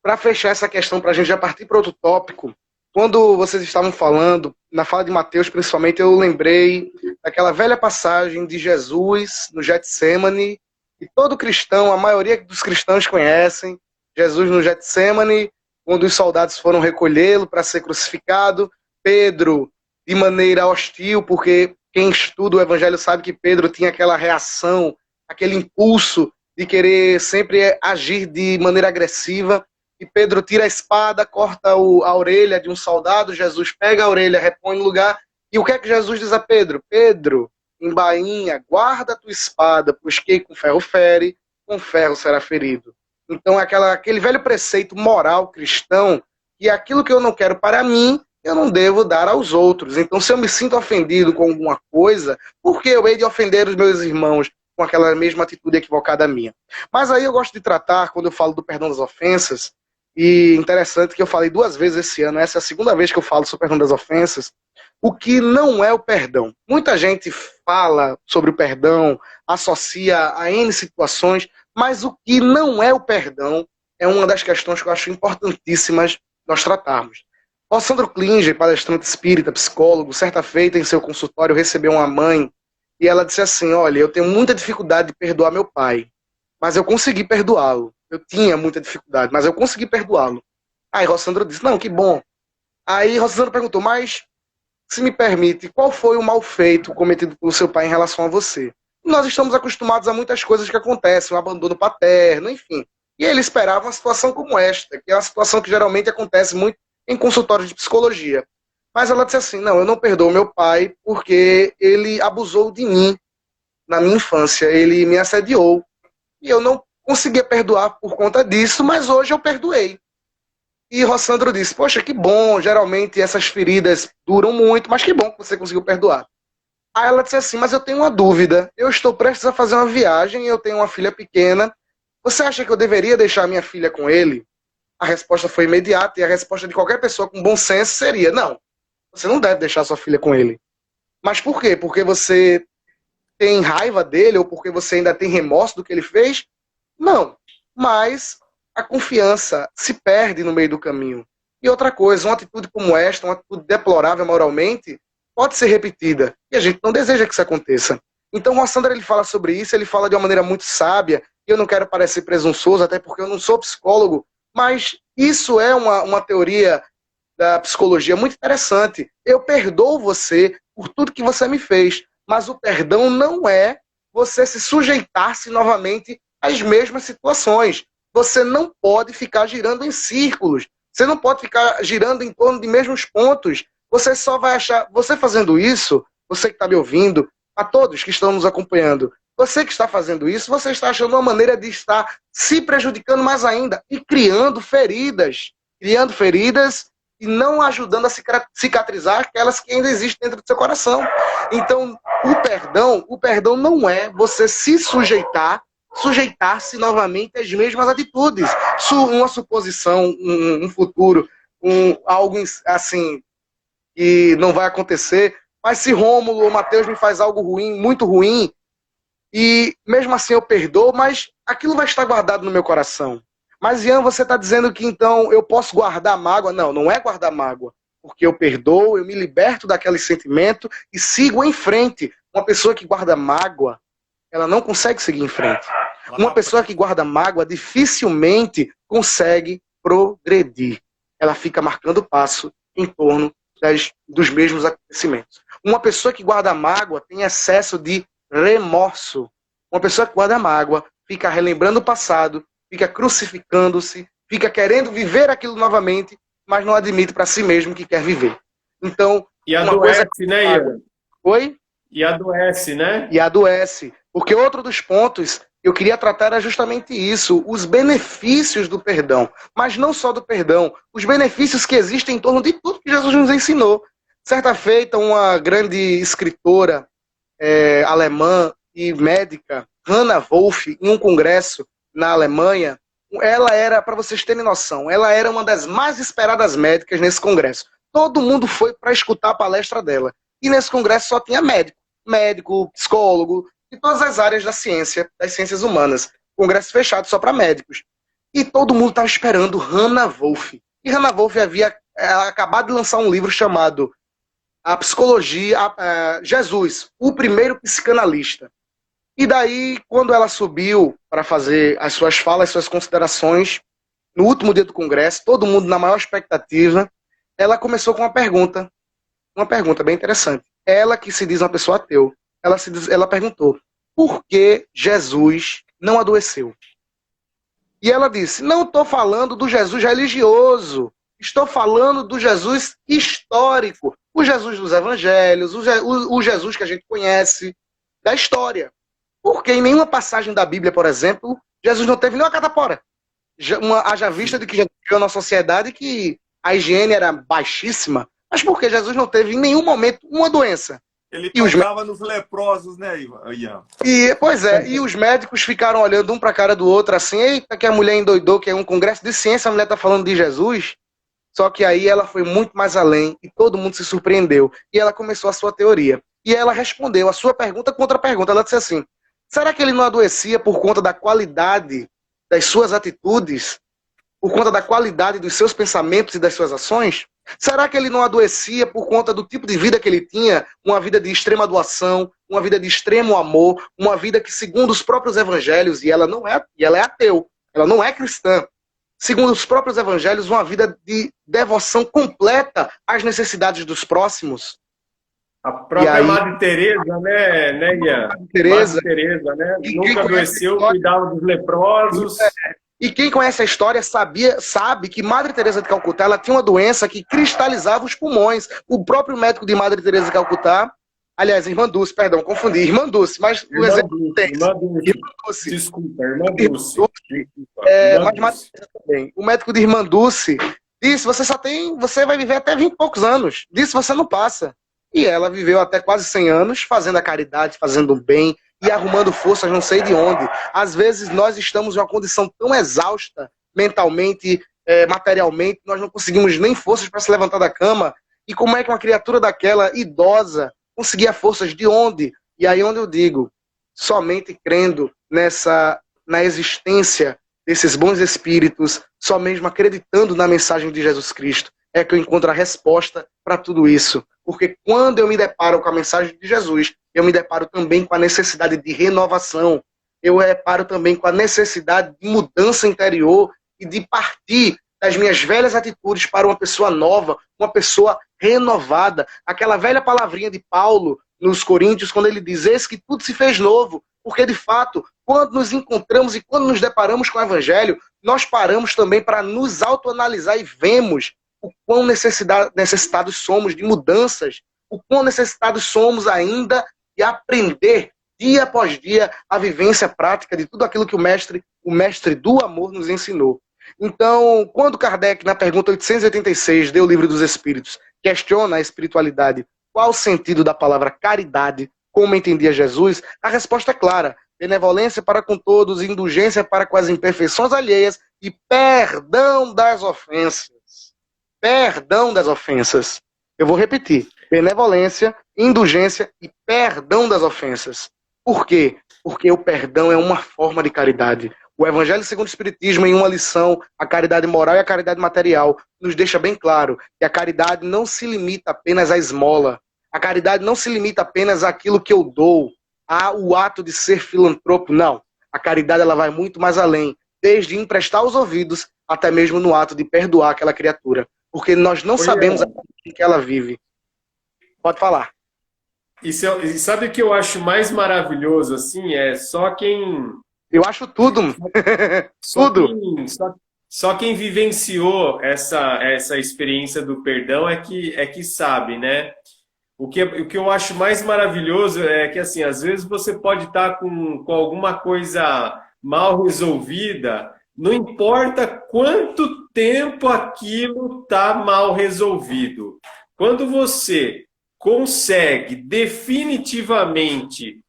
para fechar essa questão, para a gente já partir para outro tópico, quando vocês estavam falando, na fala de Mateus principalmente, eu lembrei daquela velha passagem de Jesus no Getsemane, e todo cristão, a maioria dos cristãos conhecem, Jesus no Getsemane, quando os soldados foram recolhê-lo para ser crucificado, Pedro de maneira hostil, porque quem estuda o Evangelho sabe que Pedro tinha aquela reação, aquele impulso de querer sempre agir de maneira agressiva, e Pedro tira a espada, corta a orelha de um soldado, Jesus pega a orelha, repõe no lugar, e o que é que Jesus diz a Pedro? Pedro, embainha, guarda a tua espada, pois quem com ferro fere, com ferro será ferido. Então aquele velho preceito moral cristão, que aquilo que eu não quero para mim, eu não devo dar aos outros. Então se eu me sinto ofendido com alguma coisa, por que eu hei de ofender os meus irmãos com aquela mesma atitude equivocada minha? Mas aí eu gosto de tratar, quando eu falo do perdão das ofensas, e interessante que eu falei 2 vezes esse ano, essa é a 2ª vez que eu falo sobre o perdão das ofensas, o que não é o perdão. Muita gente fala sobre o perdão, associa a N situações, mas o que não é o perdão é uma das questões que eu acho importantíssimas nós tratarmos. O Sandro Klinger, palestrante espírita, psicólogo, certa feita em seu consultório recebeu uma mãe e ela disse assim, olha, eu tenho muita dificuldade de perdoar meu pai, mas eu consegui perdoá-lo. Eu tinha muita dificuldade, mas eu consegui perdoá-lo. Aí Rossandro disse, não, que bom. Aí Rossandro perguntou, mas, se me permite, qual foi o mal feito cometido pelo seu pai em relação a você? Nós estamos acostumados a muitas coisas que acontecem, um abandono paterno, enfim. E ele esperava uma situação como esta, que é uma situação que geralmente acontece muito em consultórios de psicologia. Mas ela disse assim, não, eu não perdoo meu pai porque ele abusou de mim na minha infância, ele me assediou. E eu não conseguia perdoar por conta disso, mas hoje eu perdoei. E Rossandro disse, poxa, que bom, geralmente essas feridas duram muito, mas que bom que você conseguiu perdoar. Aí ela disse assim, mas eu tenho uma dúvida, eu estou prestes a fazer uma viagem, eu tenho uma filha pequena, você acha que eu deveria deixar minha filha com ele? A resposta foi imediata, e a resposta de qualquer pessoa com bom senso seria, não, você não deve deixar sua filha com ele. Mas por quê? Porque você tem raiva dele, ou porque você ainda tem remorso do que ele fez? Não, mas a confiança se perde no meio do caminho. E outra coisa, uma atitude como esta, uma atitude deplorável moralmente, pode ser repetida. E a gente não deseja que isso aconteça. Então o Rossandro ele fala sobre isso, ele fala de uma maneira muito sábia, e eu não quero parecer presunçoso, até porque eu não sou psicólogo, mas isso é uma teoria da psicologia muito interessante. Eu perdoo você por tudo que você me fez, mas o perdão não é você se sujeitar-se novamente às mesmas situações. Você não pode ficar girando em círculos. Você não pode ficar girando em torno de mesmos pontos. Você só vai achar... Você fazendo isso, você que está me ouvindo, a todos que estão nos acompanhando, você que está fazendo isso, você está achando uma maneira de estar se prejudicando mais ainda e criando feridas. Criando feridas e não ajudando a cicatrizar aquelas que ainda existem dentro do seu coração. Então, o perdão não é você se sujeitar-se novamente às mesmas atitudes. Uma suposição, um futuro, algo assim, que não vai acontecer, mas se Rômulo ou Mateus me faz algo ruim, muito ruim, e mesmo assim eu perdoo, mas aquilo vai estar guardado no meu coração. Mas Ian, você está dizendo que então eu posso guardar mágoa? Não, não é guardar mágoa. Porque eu perdoo, eu me liberto daquele sentimento e sigo em frente. Uma pessoa que guarda mágoa, ela não consegue seguir em frente. Uma pessoa que guarda mágoa dificilmente consegue progredir. Ela fica marcando passo em torno dos mesmos acontecimentos. Uma pessoa que guarda mágoa tem excesso de remorso. Uma pessoa que guarda mágoa fica relembrando o passado, fica crucificando-se, fica querendo viver aquilo novamente, mas não admite para si mesmo que quer viver. Então, e adoece, né, Ian? Oi? E adoece, né? E adoece. Porque outro dos pontos que eu queria tratar era justamente isso, os benefícios do perdão. Mas não só do perdão, os benefícios que existem em torno de tudo que Jesus nos ensinou. Certa feita, uma grande escritora alemã e médica, Hannah Wolff, em um congresso na Alemanha, ela era, para vocês terem noção, ela era uma das mais esperadas médicas nesse congresso. Todo mundo foi para escutar a palestra dela. E nesse congresso só tinha médico, psicólogo, de todas as áreas da ciência, das ciências humanas. Congresso fechado só para médicos. E todo mundo estava esperando Hannah Wolff. E Hannah Wolff havia acabado de lançar um livro chamado A Psicologia, Jesus, o primeiro psicanalista. E daí, quando ela subiu para fazer as suas falas, as suas considerações, no último dia do congresso, todo mundo na maior expectativa, ela começou com uma pergunta bem interessante. Ela, que se diz uma pessoa ateu, ela perguntou, por que Jesus não adoeceu? E ela disse, não estou falando do Jesus religioso, estou falando do Jesus histórico, o Jesus dos evangelhos, o Jesus que a gente conhece da história. Porque em nenhuma passagem da Bíblia, por exemplo, Jesus não teve nenhuma catapora. Haja vista de que Jesus viveu numa sociedade que a higiene era baixíssima, mas porque Jesus não teve em nenhum momento uma doença. Ele tocava nos leprosos, né, Ian? Pois é, e os médicos ficaram olhando um para a cara do outro assim, eita, que a mulher endoidou, que é um congresso de ciência, a mulher está falando de Jesus. Só que aí ela foi muito mais além e todo mundo se surpreendeu. E ela começou a sua teoria. E ela respondeu a sua pergunta contra a pergunta. Ela disse assim, será que ele não adoecia por conta da qualidade das suas atitudes? Por conta da qualidade dos seus pensamentos e das suas ações? Será que ele não adoecia por conta do tipo de vida que ele tinha? Uma vida de extrema doação, uma vida de extremo amor, uma vida que, segundo os próprios evangelhos, e ela é ateu, ela não é cristã, segundo os próprios evangelhos, uma vida de devoção completa às necessidades dos próximos. A própria Madre Teresa, né, Ian? Madre Teresa, né? Nunca adoeceu, cuidava dos leprosos. E quem conhece a história sabe que Madre Teresa de Calcutá ela tinha uma doença que cristalizava os pulmões. O próprio médico de Madre Teresa de Calcutá, aliás, Irmã Dulce, perdão, confundi, Irmã Dulce, mas o exemplo tem. Irmã Dulce. Desculpa, Irmã Dulce. Mas Madre Teresa também. O médico de Irmã Dulce disse, você vai viver até 20 e poucos anos. Disse, você não passa. E ela viveu até quase 100 anos, fazendo a caridade, fazendo o bem, e arrumando forças não sei de onde. Às vezes nós estamos em uma condição tão exausta, mentalmente, materialmente, nós não conseguimos nem forças para se levantar da cama. E como é que uma criatura daquela, idosa, conseguia forças de onde? E aí onde eu digo, somente crendo na existência desses bons espíritos, só mesmo acreditando na mensagem de Jesus Cristo, é que eu encontro a resposta para tudo isso. Porque quando eu me deparo com a mensagem de Jesus, eu me deparo também com a necessidade de renovação, eu deparo também com a necessidade de mudança interior e de partir das minhas velhas atitudes para uma pessoa nova, uma pessoa renovada. Aquela velha palavrinha de Paulo nos Coríntios, quando ele diz, eis que tudo se fez novo, porque de fato, quando nos encontramos e quando nos deparamos com o Evangelho, nós paramos também para nos autoanalisar e vemos o quão necessitados somos de mudanças, o quão necessitados somos ainda de aprender dia após dia a vivência prática de tudo aquilo que o mestre do amor nos ensinou. Então, quando Kardec, na pergunta 886, deu o Livro dos Espíritos, questiona a espiritualidade, qual o sentido da palavra caridade, como entendia Jesus, a resposta é clara, benevolência para com todos, indulgência para com as imperfeições alheias e perdão das ofensas. Perdão das ofensas. Eu vou repetir. Benevolência, indulgência e perdão das ofensas. Por quê? Porque o perdão é uma forma de caridade. O Evangelho segundo o Espiritismo, em uma lição, a caridade moral e a caridade material, nos deixa bem claro que a caridade não se limita apenas à esmola. A caridade não se limita apenas àquilo que eu dou, ao ato de ser filantropo. Não. A caridade ela vai muito mais além, desde emprestar os ouvidos até mesmo no ato de perdoar aquela criatura. Porque nós não sabemos a que ela vive. Pode falar. E sabe o que eu acho mais maravilhoso, assim? É só quem... Eu acho tudo. Tudo. Só quem vivenciou essa experiência do perdão é que sabe, né? O que eu acho mais maravilhoso é que, assim, às vezes você pode estar com alguma coisa mal resolvida, não importa quanto tempo aquilo está mal resolvido. Quando você consegue definitivamente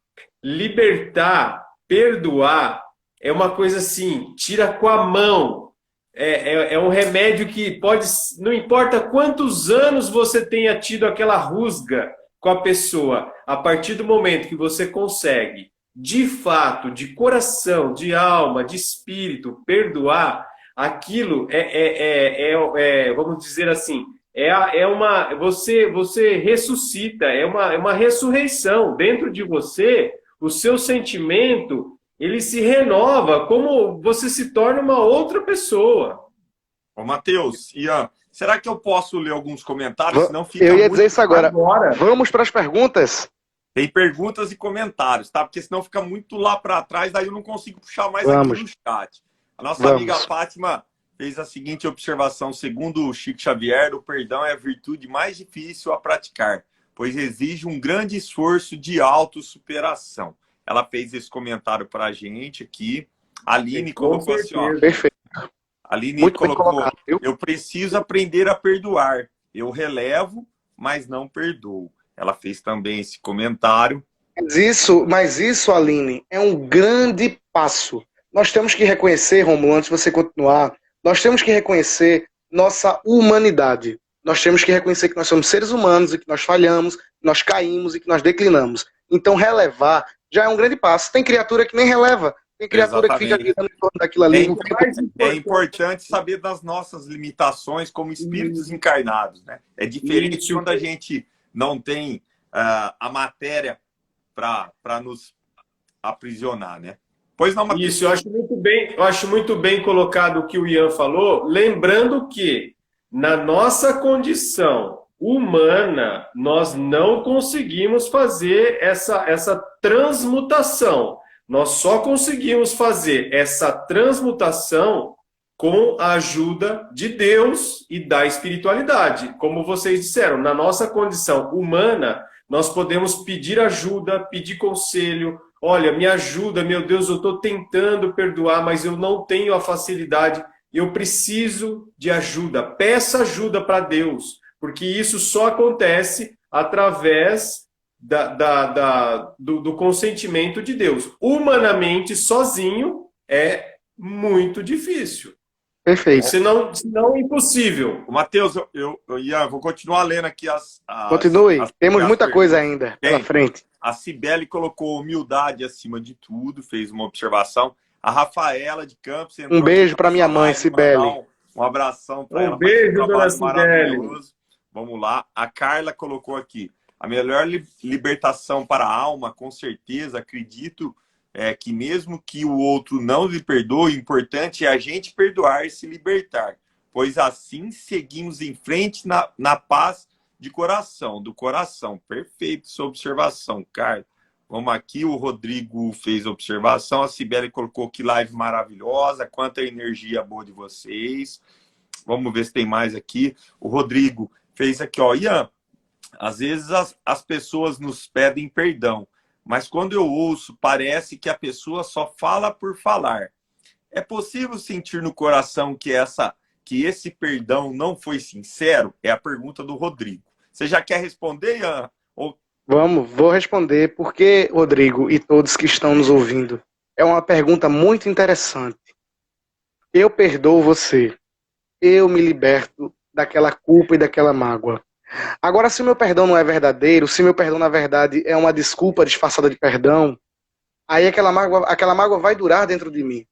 libertar, perdoar, é uma coisa assim, tira com a mão. É um remédio que pode... Não importa quantos anos você tenha tido aquela rusga com a pessoa, a partir do momento que você consegue, de fato, de coração, de alma, de espírito, perdoar, aquilo vamos dizer assim, você ressuscita, é uma ressurreição dentro de você, o seu sentimento, ele se renova, como você se torna uma outra pessoa. Ô, Matheus, Ian, será que eu posso ler alguns comentários? Senão fica eu ia muito... dizer isso agora. Vamos para as perguntas? Tem perguntas e comentários, tá? Porque senão fica muito lá para trás, daí eu não consigo puxar mais Vamos. aqui no chat. A nossa amiga Fátima fez a seguinte observação: segundo o Chico Xavier, o perdão é a virtude mais difícil a praticar, pois exige um grande esforço de autossuperação. Ela fez esse comentário para a gente aqui. A Aline colocou assim, ó. Perfeito. A Aline muito colocou, eu preciso aprender a perdoar. Eu relevo, mas não perdoo. Ela fez também esse comentário. Mas isso, Aline, é um grande passo. Nós temos que reconhecer, Romulo, antes de você continuar, nós temos que reconhecer nossa humanidade. Nós temos que reconhecer que nós somos seres humanos e que nós falhamos, que nós caímos e que nós declinamos. Então, relevar já é um grande passo. Tem criatura que nem releva. Tem criatura Exatamente. que fica gritando em torno daquilo ali. É importante saber das nossas limitações como espíritos encarnados, né? É diferente quando a gente não tem a matéria para nos aprisionar, né? Pois não, Matheus? Isso, eu acho muito bem colocado o que o Ian falou, lembrando que na nossa condição humana, nós não conseguimos fazer essa transmutação. Nós só conseguimos fazer essa transmutação com a ajuda de Deus e da espiritualidade. Como vocês disseram, na nossa condição humana, nós podemos pedir ajuda, pedir conselho. Olha, me ajuda, meu Deus, eu estou tentando perdoar, mas eu não tenho a facilidade. Eu preciso de ajuda. Peça ajuda para Deus, porque isso só acontece através do consentimento de Deus. Humanamente, sozinho, é muito difícil. Perfeito. Senão é impossível. Matheus, eu vou continuar lendo aqui Continue. Temos muita coisa ainda pela frente. A Cibele colocou humildade acima de tudo, fez uma observação. A Rafaela de Campos... Um beijo para minha mãe, Cibele. Um abração para ela. Um beijo, dona Cibele. Vamos lá. A Carla colocou aqui. A melhor libertação para a alma, com certeza, acredito que mesmo que o outro não lhe perdoe, o importante é a gente perdoar e se libertar. Pois assim seguimos em frente na paz do coração. Perfeito sua observação, Carla. Vamos aqui, o Rodrigo fez observação, a Cibele colocou que live maravilhosa, quanta energia boa de vocês. Vamos ver se tem mais aqui. O Rodrigo fez aqui, ó, Ian, às vezes as pessoas nos pedem perdão, mas quando eu ouço, parece que a pessoa só fala por falar. É possível sentir no coração que esse perdão não foi sincero? É a pergunta do Rodrigo. Você já quer responder, Ian? Vou responder, porque, Rodrigo, e todos que estão nos ouvindo, é uma pergunta muito interessante. Eu perdoo você. Eu me liberto daquela culpa e daquela mágoa. Agora, se o meu perdão não é verdadeiro, se meu perdão, na verdade, é uma desculpa disfarçada de perdão, aí aquela mágoa vai durar dentro de mim.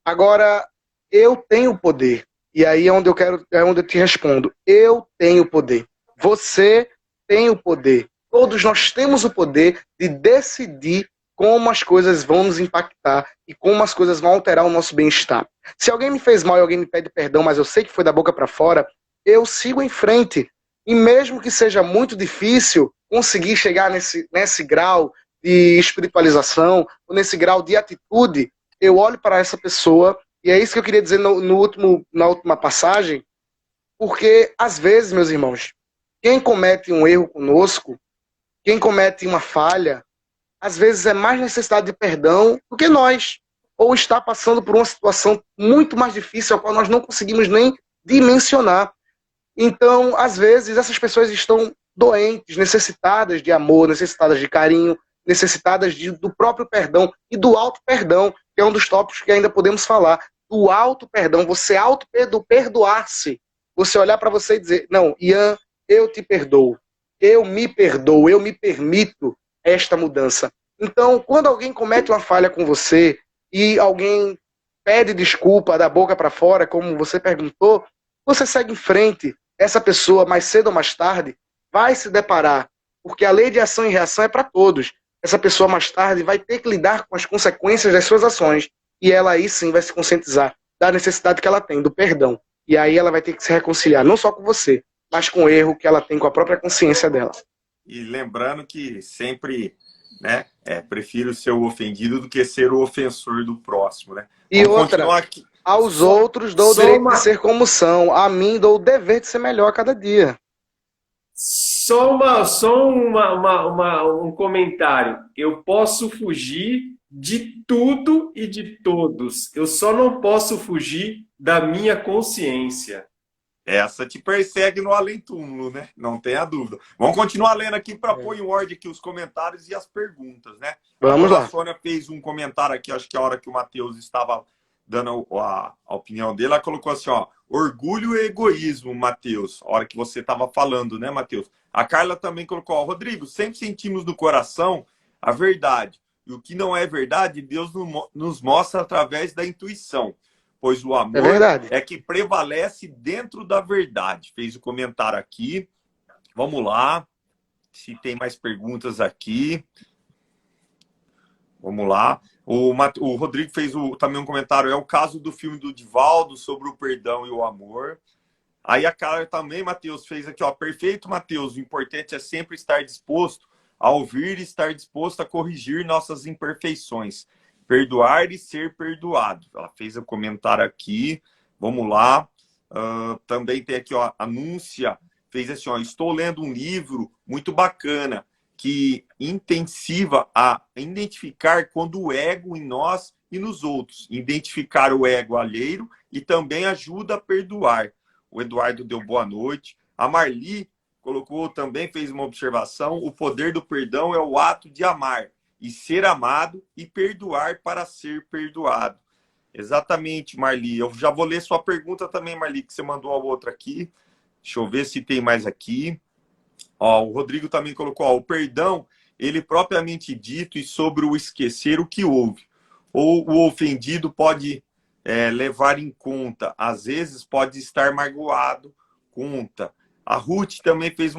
Agora, eu tenho poder. E aí é onde eu te respondo. Eu tenho poder. Você tem o poder. Todos nós temos o poder de decidir como as coisas vão nos impactar e como as coisas vão alterar o nosso bem-estar. Se alguém me fez mal e alguém me pede perdão, mas eu sei que foi da boca para fora, eu sigo em frente. E mesmo que seja muito difícil conseguir chegar nesse grau de espiritualização, ou nesse grau de atitude, eu olho para essa pessoa, e é isso que eu queria dizer na última passagem, porque às vezes, meus irmãos, quem comete um erro conosco, quem comete uma falha, às vezes é mais necessidade de perdão do que nós, ou está passando por uma situação muito mais difícil, a qual nós não conseguimos nem dimensionar. Então, às vezes, essas pessoas estão doentes, necessitadas de amor, necessitadas de carinho, necessitadas do próprio perdão e do auto-perdão, que é um dos tópicos que ainda podemos falar. Do auto-perdão, você auto-perdoar-se. Você olhar para você e dizer, não, Ian, eu te perdoo, eu me permito esta mudança. Então, quando alguém comete uma falha com você e alguém pede desculpa da boca para fora, como você perguntou, você segue em frente. Essa pessoa, mais cedo ou mais tarde, vai se deparar, porque a lei de ação e reação é para todos. Essa pessoa mais tarde vai ter que lidar com as consequências das suas ações, e ela aí sim vai se conscientizar da necessidade que ela tem, do perdão. E aí ela vai ter que se reconciliar, não só com você, mas com o erro que ela tem com a própria consciência dela. E lembrando que sempre, né, prefiro ser o ofendido do que ser o ofensor do próximo, né? E outra, aos outros dou o direito de ser como são, a mim dou o dever de ser melhor a cada dia. Só um comentário. Eu posso fugir de tudo e de todos. Eu só não posso fugir da minha consciência. Essa te persegue no além-túmulo, né? Não tenha dúvida. Vamos continuar lendo aqui para pôr em ordem aqui os comentários e as perguntas, né? Vamos lá. A Sônia fez um comentário aqui, acho que a hora que o Matheus estava dando a opinião dele, ela colocou assim, ó, orgulho e egoísmo, Matheus, a hora que você estava falando, né, Matheus? A Carla também colocou, ó, Rodrigo, sempre sentimos no coração a verdade. E o que não é verdade, Deus nos mostra através da intuição. Pois o amor é que prevalece dentro da verdade. Fez o comentário aqui. Vamos lá. Se tem mais perguntas aqui. Vamos lá. O Rodrigo fez também um comentário. É o caso do filme do Divaldo sobre o perdão e o amor. Aí a Carla também, Matheus, fez aqui, ó. Perfeito, Matheus. O importante é sempre estar disposto a ouvir e estar disposto a corrigir nossas imperfeições. Perdoar e ser perdoado. Ela fez um comentário aqui. Vamos lá. Também tem aqui, ó, a Núncia fez assim, ó, estou lendo um livro muito bacana que intensiva a identificar quando o ego em nós e nos outros. Identificar o ego alheio e também ajuda a perdoar. O Eduardo deu boa noite. A Marli colocou também, fez uma observação. O poder do perdão é o ato de amar. E ser amado e perdoar para ser perdoado. Exatamente, Marli. Eu já vou ler sua pergunta também, Marli, que você mandou a outra aqui. Deixa eu ver se tem mais aqui. Ó, o Rodrigo também colocou, ó, o perdão, ele propriamente dito e sobre o esquecer o que houve. Ou o ofendido pode levar em conta. Às vezes pode estar magoado, conta. A Ruth também fez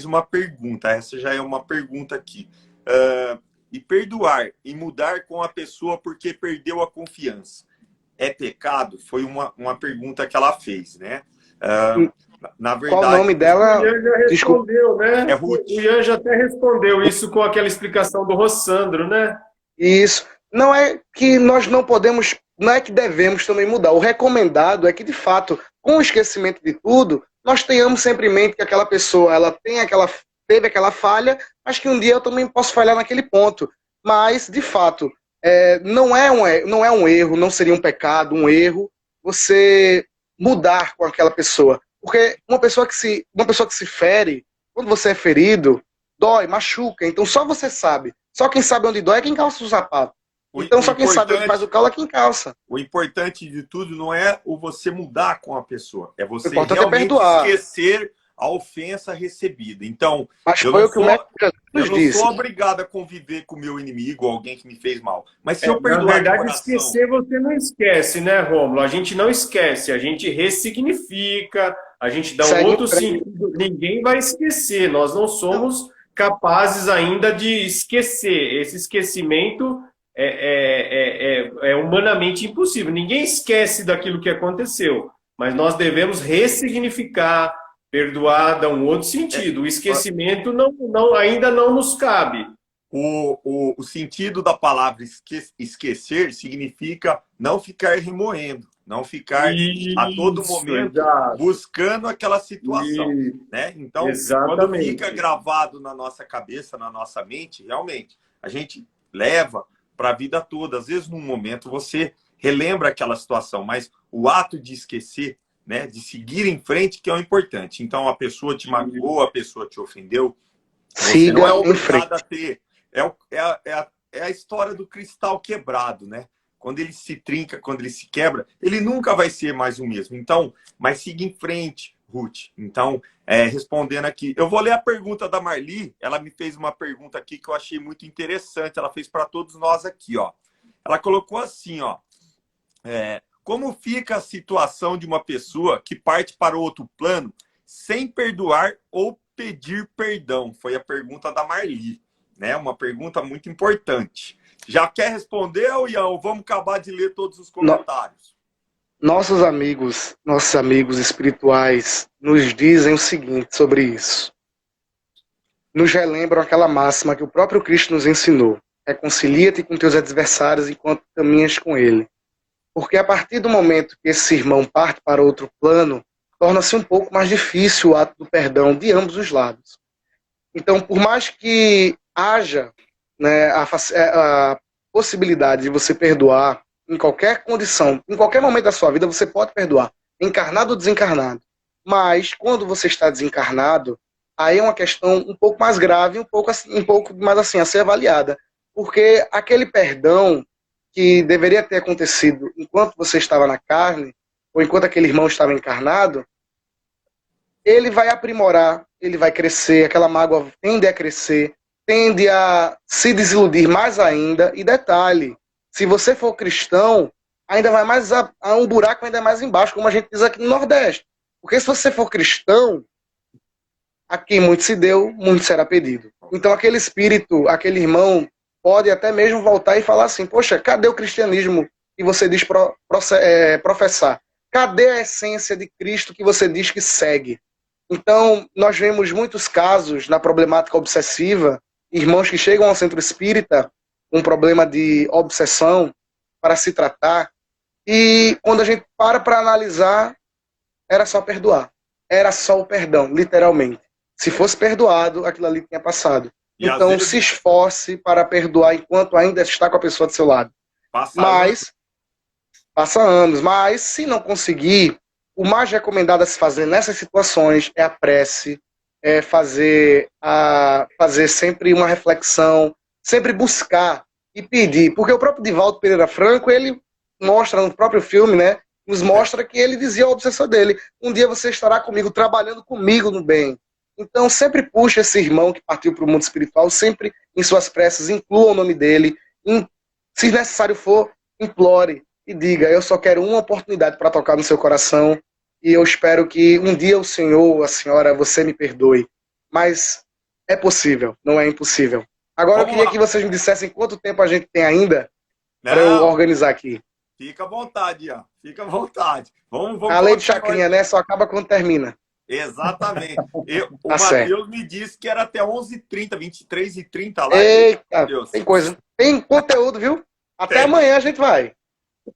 uma pergunta. Essa já é uma pergunta aqui. E perdoar e mudar com a pessoa porque perdeu a confiança. É pecado? Foi uma pergunta que ela fez, né? Na verdade... Qual o nome dela? O Ian já respondeu, né? É Ruth. O Ian já até respondeu isso com aquela explicação do Rossandro, né? Isso. Não é que nós não podemos, não é que devemos também mudar. O recomendado é que, de fato, com o esquecimento de tudo, nós tenhamos sempre em mente que aquela pessoa, ela teve aquela falha, mas que um dia eu também posso falhar naquele ponto. Mas, de fato, não é um erro, não seria um pecado, um erro, você mudar com aquela pessoa. Porque uma pessoa que se fere, quando você é ferido, dói, machuca. Então só você sabe. Só quem sabe onde dói é quem calça o sapato. Então só quem sabe onde faz o calo é quem calça. O importante de tudo não é você mudar com a pessoa. É você realmente esquecer a ofensa recebida. Então, mas foi o que o Mestre Jesus disse. Eu não sou obrigado a conviver com o meu inimigo, alguém que me fez mal. Mas se eu perdoar na verdade, de coração... esquecer você não esquece, né, Rômulo? A gente não esquece, a gente ressignifica, a gente dá um outro sentido. Ninguém vai esquecer, nós não somos capazes ainda de esquecer. Esse esquecimento é humanamente impossível. Ninguém esquece daquilo que aconteceu, mas nós devemos ressignificar, perdoar, dá um outro sentido. O esquecimento ainda não nos cabe. O sentido da palavra esquecer significa não ficar remoendo, não ficar a todo momento buscando aquela situação. Né? Então, quando fica gravado na nossa cabeça, na nossa mente, realmente, a gente leva para a vida toda. Às vezes, num momento, você relembra aquela situação, mas o ato de esquecer, né, de seguir em frente, que é o importante. Então, a pessoa te magoou, a pessoa te ofendeu. Você não é obrigado a ter. É a história do cristal quebrado, né? Quando ele se trinca, quando ele se quebra, ele nunca vai ser mais o mesmo. Então, mas siga em frente, Ruth. Então, respondendo aqui, eu vou ler a pergunta da Marli. Ela me fez uma pergunta aqui que eu achei muito interessante. Ela fez para todos nós aqui, ó. Ela colocou assim, ó. Como fica a situação de uma pessoa que parte para outro plano sem perdoar ou pedir perdão? Foi a pergunta da Marli, né? Uma pergunta muito importante. Já quer responder, Ian? Vamos acabar de ler todos os comentários. Nossos amigos espirituais nos dizem o seguinte sobre isso. Nos relembram aquela máxima que o próprio Cristo nos ensinou. Reconcilia-te com teus adversários enquanto caminhas com ele. Porque a partir do momento que esse irmão parte para outro plano, torna-se um pouco mais difícil o ato do perdão de ambos os lados. Então, por mais que haja, né, a possibilidade de você perdoar em qualquer condição, em qualquer momento da sua vida, você pode perdoar, encarnado ou desencarnado. Mas, quando você está desencarnado, aí é uma questão um pouco mais grave, um pouco mais assim, a ser avaliada. Porque aquele perdão que deveria ter acontecido enquanto você estava na carne, ou enquanto aquele irmão estava encarnado, ele vai aprimorar, ele vai crescer, aquela mágoa tende a crescer, tende a se desiludir mais ainda. E detalhe, se você for cristão, ainda vai mais a um buraco ainda mais embaixo, como a gente diz aqui no Nordeste. Porque se você for cristão, a quem muito se deu, muito será pedido. Então aquele espírito, aquele irmão, pode até mesmo voltar e falar assim, poxa, cadê o cristianismo que você diz professar? Cadê a essência de Cristo que você diz que segue? Então, nós vemos muitos casos na problemática obsessiva, irmãos que chegam ao centro espírita com um problema de obsessão para se tratar, e quando a gente para analisar, era só perdoar. Era só o perdão, literalmente. Se fosse perdoado, aquilo ali tinha passado. E então, vezes... se esforce para perdoar enquanto ainda está com a pessoa do seu lado. Passa anos. Mas, se não conseguir, o mais recomendado a se fazer nessas situações é a prece, é fazer sempre uma reflexão, sempre buscar e pedir. Porque o próprio Divaldo Pereira Franco, ele mostra no próprio filme, né? Nos mostra que ele dizia ao obsessor dele, um dia você estará comigo, trabalhando comigo no bem. Então, sempre puxe esse irmão que partiu para o mundo espiritual, sempre em suas preces, inclua o nome dele, se necessário for, implore e diga, eu só quero uma oportunidade para tocar no seu coração e eu espero que um dia o senhor, a senhora, você me perdoe. Mas é possível, não é impossível. Agora eu queria que vocês me dissessem quanto tempo a gente tem ainda para eu organizar aqui. Fica à vontade, Ian. Fica à vontade. Vamos a lei de chacrinha, né? Só acaba quando termina. Exatamente. O Matheus me disse que era até 11h30, 23h30 lá. Eita, tem coisa. Tem conteúdo, viu? Até amanhã a gente vai.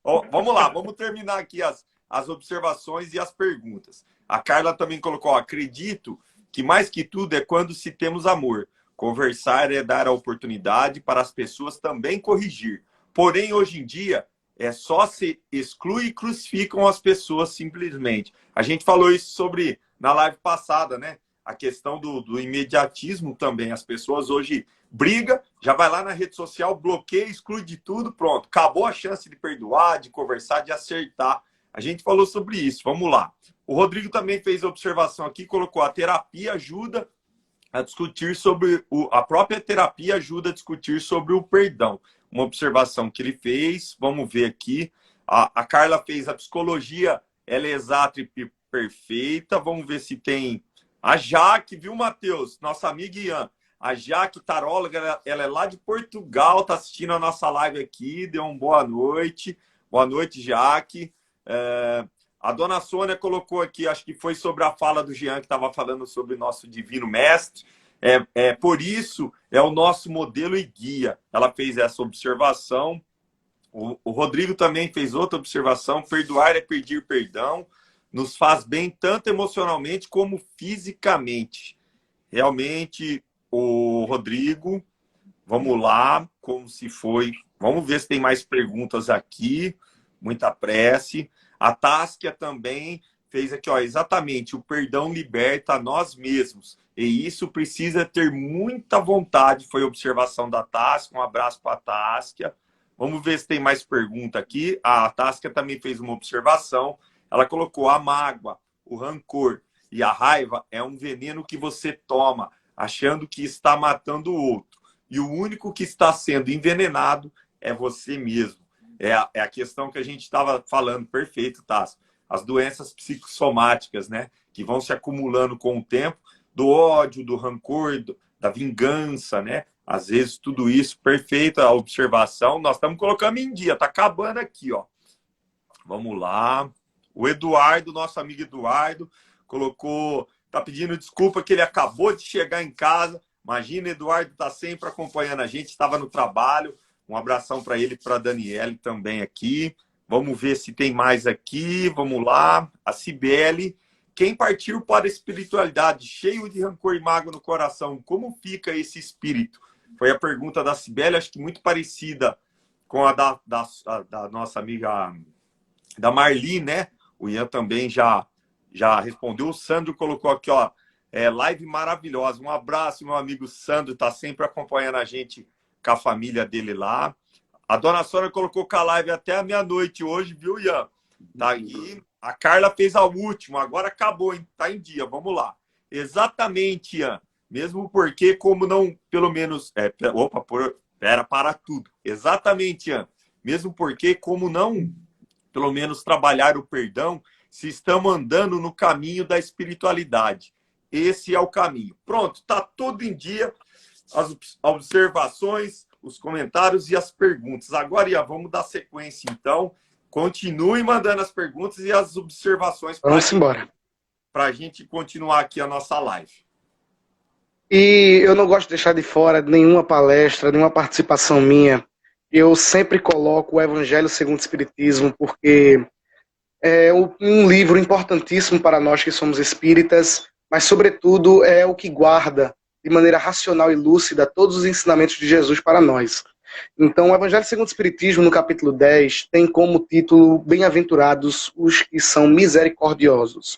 Vamos lá, vamos terminar aqui as observações e as perguntas. A Carla também colocou, acredito que mais que tudo é quando se temos amor. Conversar é dar a oportunidade para as pessoas também corrigir. Porém, hoje em dia, é só se exclui e crucificam as pessoas simplesmente. A gente falou isso sobre na live passada, né? A questão do imediatismo também. As pessoas hoje brigam, já vai lá na rede social, bloqueia, exclui de tudo, pronto. Acabou a chance de perdoar, de conversar, de acertar. A gente falou sobre isso. Vamos lá. O Rodrigo também fez a observação aqui, colocou a terapia ajuda a discutir sobre... A própria terapia ajuda a discutir sobre o perdão. Uma observação que ele fez, vamos ver aqui. A Carla fez a psicologia, ela é exata e perfeita. Vamos ver se tem... A Jaque, viu, Matheus? Nossa amiga Ian. A Jaque taróloga, ela é lá de Portugal, tá assistindo a nossa live aqui, deu uma boa noite. Boa noite, Jaque. A dona Sônia colocou aqui, acho que foi sobre a fala do Jean, que estava falando sobre o nosso divino mestre. Por isso, é o nosso modelo e guia. Ela fez essa observação. O Rodrigo também fez outra observação. Perdoar é pedir perdão. Nos faz bem tanto emocionalmente como fisicamente. Realmente, o Rodrigo, vamos lá, como se foi. Vamos ver se tem mais perguntas aqui. Muita prece. A Táskia também fez aqui, ó, exatamente, o perdão liberta a nós mesmos. E isso precisa ter muita vontade. Foi a observação da Táskia. Um abraço para a Táskia. Vamos ver se tem mais pergunta aqui. A Táskia também fez uma observação. Ela colocou a mágoa, o rancor e a raiva é um veneno que você toma, achando que está matando o outro. E o único que está sendo envenenado é você mesmo. É a questão que a gente estava falando, perfeito, Tasso. As doenças psicossomáticas, né? Que vão se acumulando com o tempo, do ódio, do rancor, da vingança, né? Às vezes tudo isso, perfeita a observação. Nós estamos colocando em dia, tá acabando aqui, ó. Vamos lá. O Eduardo, nosso amigo Eduardo, colocou, tá pedindo desculpa que ele acabou de chegar em casa. Imagina, Eduardo tá sempre acompanhando a gente, estava no trabalho. Um abração para ele e para a Daniele também aqui. Vamos ver se tem mais aqui. Vamos lá. A Cibele. Quem partiu para a espiritualidade, cheio de rancor e mágoa no coração, como fica esse espírito? Foi a pergunta da Cibele, acho que muito parecida com a da nossa amiga da Marli, né? O Ian também já respondeu. O Sandro colocou aqui, ó, live maravilhosa. Um abraço, meu amigo Sandro, tá sempre acompanhando a gente com a família dele lá. A dona Sônia colocou com a live até a meia-noite hoje, viu, Ian? Tá aí. A Carla fez a última, agora acabou, hein? Tá em dia, vamos lá. Exatamente, Ian. Mesmo porque, como não, pelo menos... para tudo. Exatamente, Ian. Mesmo porque, como não, pelo menos, trabalhar o perdão, se estamos andando no caminho da espiritualidade. Esse é o caminho. Pronto, tá tudo em dia. As observações, os comentários e as perguntas. Agora, Ian, vamos dar sequência, então. Continue mandando as perguntas e as observações para a gente continuar aqui a nossa live. E eu não gosto de deixar de fora nenhuma palestra, nenhuma participação minha. Eu sempre coloco o Evangelho segundo o Espiritismo, porque é um livro importantíssimo para nós que somos espíritas, mas, sobretudo, é o que guarda de maneira racional e lúcida todos os ensinamentos de Jesus para nós. Então, o Evangelho segundo o Espiritismo, no capítulo 10, tem como título Bem-aventurados os que são misericordiosos.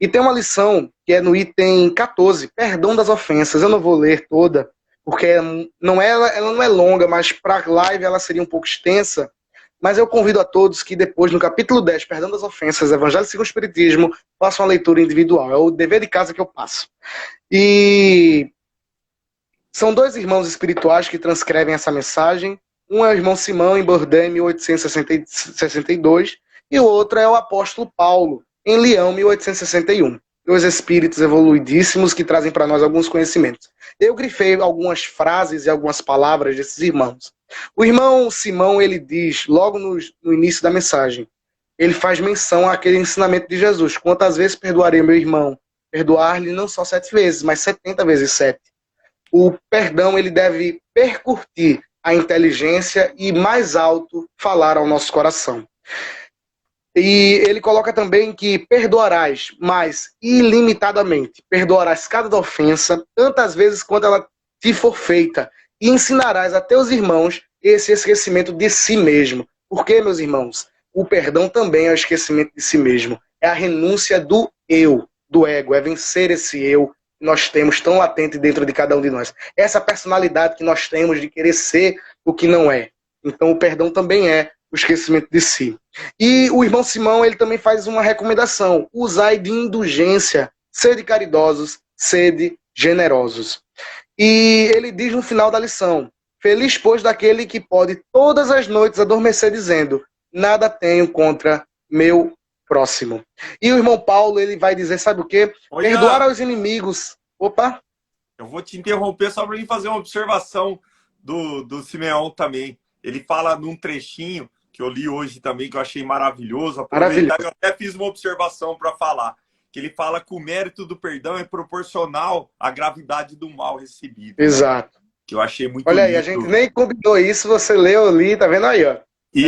E tem uma lição que é no item 14, Perdão das Ofensas. Eu não vou ler toda, porque ela não é longa, mas para a live ela seria um pouco extensa. Mas eu convido a todos que depois, no capítulo 10, Perdão das Ofensas, Evangelho segundo o Espiritismo, façam uma leitura individual. É o dever de casa que eu passo. E são dois irmãos espirituais que transcrevem essa mensagem. Um é o irmão Simão, em Bordeaux, em 1862, e o outro é o apóstolo Paulo, em Leão, 1861. Dois espíritos evoluidíssimos que trazem para nós alguns conhecimentos. Eu grifei algumas frases e algumas palavras desses irmãos. O irmão Simão, ele diz, logo no início da mensagem, ele faz menção àquele ensinamento de Jesus. Quantas vezes perdoarei meu irmão? Perdoar-lhe não só 7 vezes, mas 70 vezes 7. O perdão, ele deve percutir a inteligência e mais alto falar ao nosso coração. E ele coloca também que perdoarás, mas ilimitadamente. Perdoarás cada ofensa, tantas vezes quanto ela te for feita. E ensinarás a teus irmãos esse esquecimento de si mesmo. Porque, meus irmãos, o perdão também é o esquecimento de si mesmo. É a renúncia do eu, do ego. É vencer esse eu que nós temos tão latente dentro de cada um de nós. Essa personalidade que nós temos de querer ser o que não é. Então o perdão também é o esquecimento de si. E o irmão Simão, ele também faz uma recomendação. Usai de indulgência, sede caridosos, sede generosos. E ele diz no final da lição, feliz, pois, daquele que pode todas as noites adormecer dizendo, nada tenho contra meu próximo. E o irmão Paulo, ele vai dizer, sabe o quê? Olha, perdoar aos inimigos. Opa! Eu vou te interromper só para mim fazer uma observação do Simeão também. Ele fala num trechinho que eu li hoje também, que eu achei maravilhoso. Aproveitar, eu até fiz uma observação para falar. Que ele fala que o mérito do perdão é proporcional à gravidade do mal recebido. Exato. Né? Que eu achei muito Olha lindo. aí, a gente nem combinou isso, você leu ali, tá vendo aí, ó. E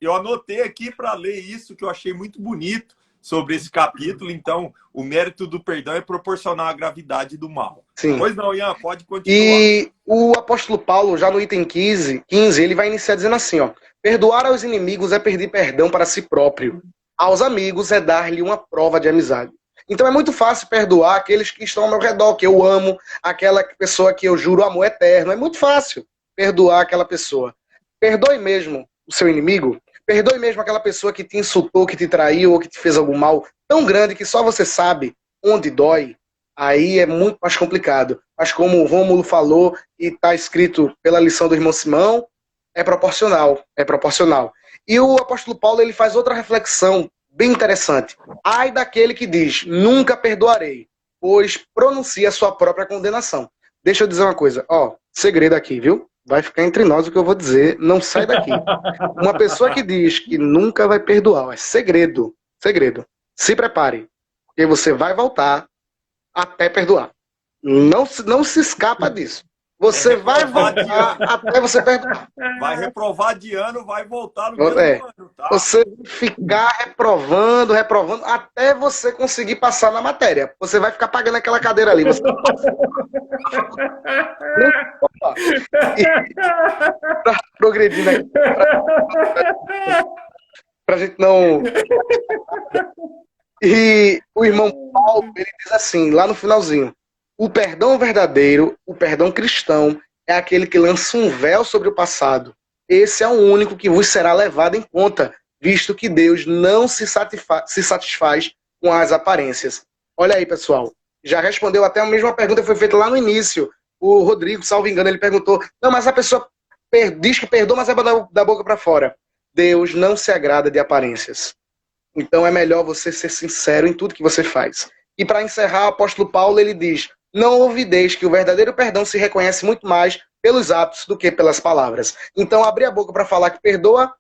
eu anotei aqui para ler isso, que eu achei muito bonito sobre esse capítulo. Então, o mérito do perdão é proporcional à gravidade do mal. Sim. Pois não, Ian, pode continuar. E o apóstolo Paulo, já no item 15, ele vai iniciar dizendo assim, ó. Perdoar aos inimigos é pedir perdão para si próprio. Aos amigos é dar-lhe uma prova de amizade. Então é muito fácil perdoar aqueles que estão ao meu redor, que eu amo, aquela pessoa que eu juro amor eterno. É muito fácil perdoar aquela pessoa. Perdoe mesmo o seu inimigo. Perdoe mesmo aquela pessoa que te insultou, que te traiu ou que te fez algum mal tão grande que só você sabe onde dói. Aí é muito mais complicado. Mas como o Rômulo falou e está escrito pela lição do irmão Simão, é proporcional, é proporcional. E o apóstolo Paulo, ele faz outra reflexão bem interessante. Ai daquele que diz, nunca perdoarei, pois pronuncia a sua própria condenação. Deixa eu dizer uma coisa, ó, segredo aqui, viu? Vai ficar entre nós o que eu vou dizer, não sai daqui. Uma pessoa que diz que nunca vai perdoar, é segredo, segredo. Se prepare, porque você vai voltar até perdoar. Não se escapa disso. Você vai voltar até você perdoar. Vai reprovar de ano, vai voltar no mesmo ano, tá? Você vai ficar reprovando, até você conseguir passar na matéria. Você vai ficar pagando aquela cadeira ali. Você... Pra progredir aqui. Pra gente não... E o irmão Paulo, ele diz assim, lá no finalzinho, o perdão verdadeiro, o perdão cristão, é aquele que lança um véu sobre o passado. Esse é o único que vos será levado em conta, visto que Deus não se satisfaz com as aparências. Olha aí, pessoal. Já respondeu até a mesma pergunta que foi feita lá no início. O Rodrigo, salvo engano, ele perguntou, não, mas a pessoa diz que perdoa, mas é da boca para fora. Deus não se agrada de aparências. Então é melhor você ser sincero em tudo que você faz. E para encerrar, o apóstolo Paulo, ele diz, não olvideis que o verdadeiro perdão se reconhece muito mais pelos atos do que pelas palavras. Então abrir a boca para falar que perdoa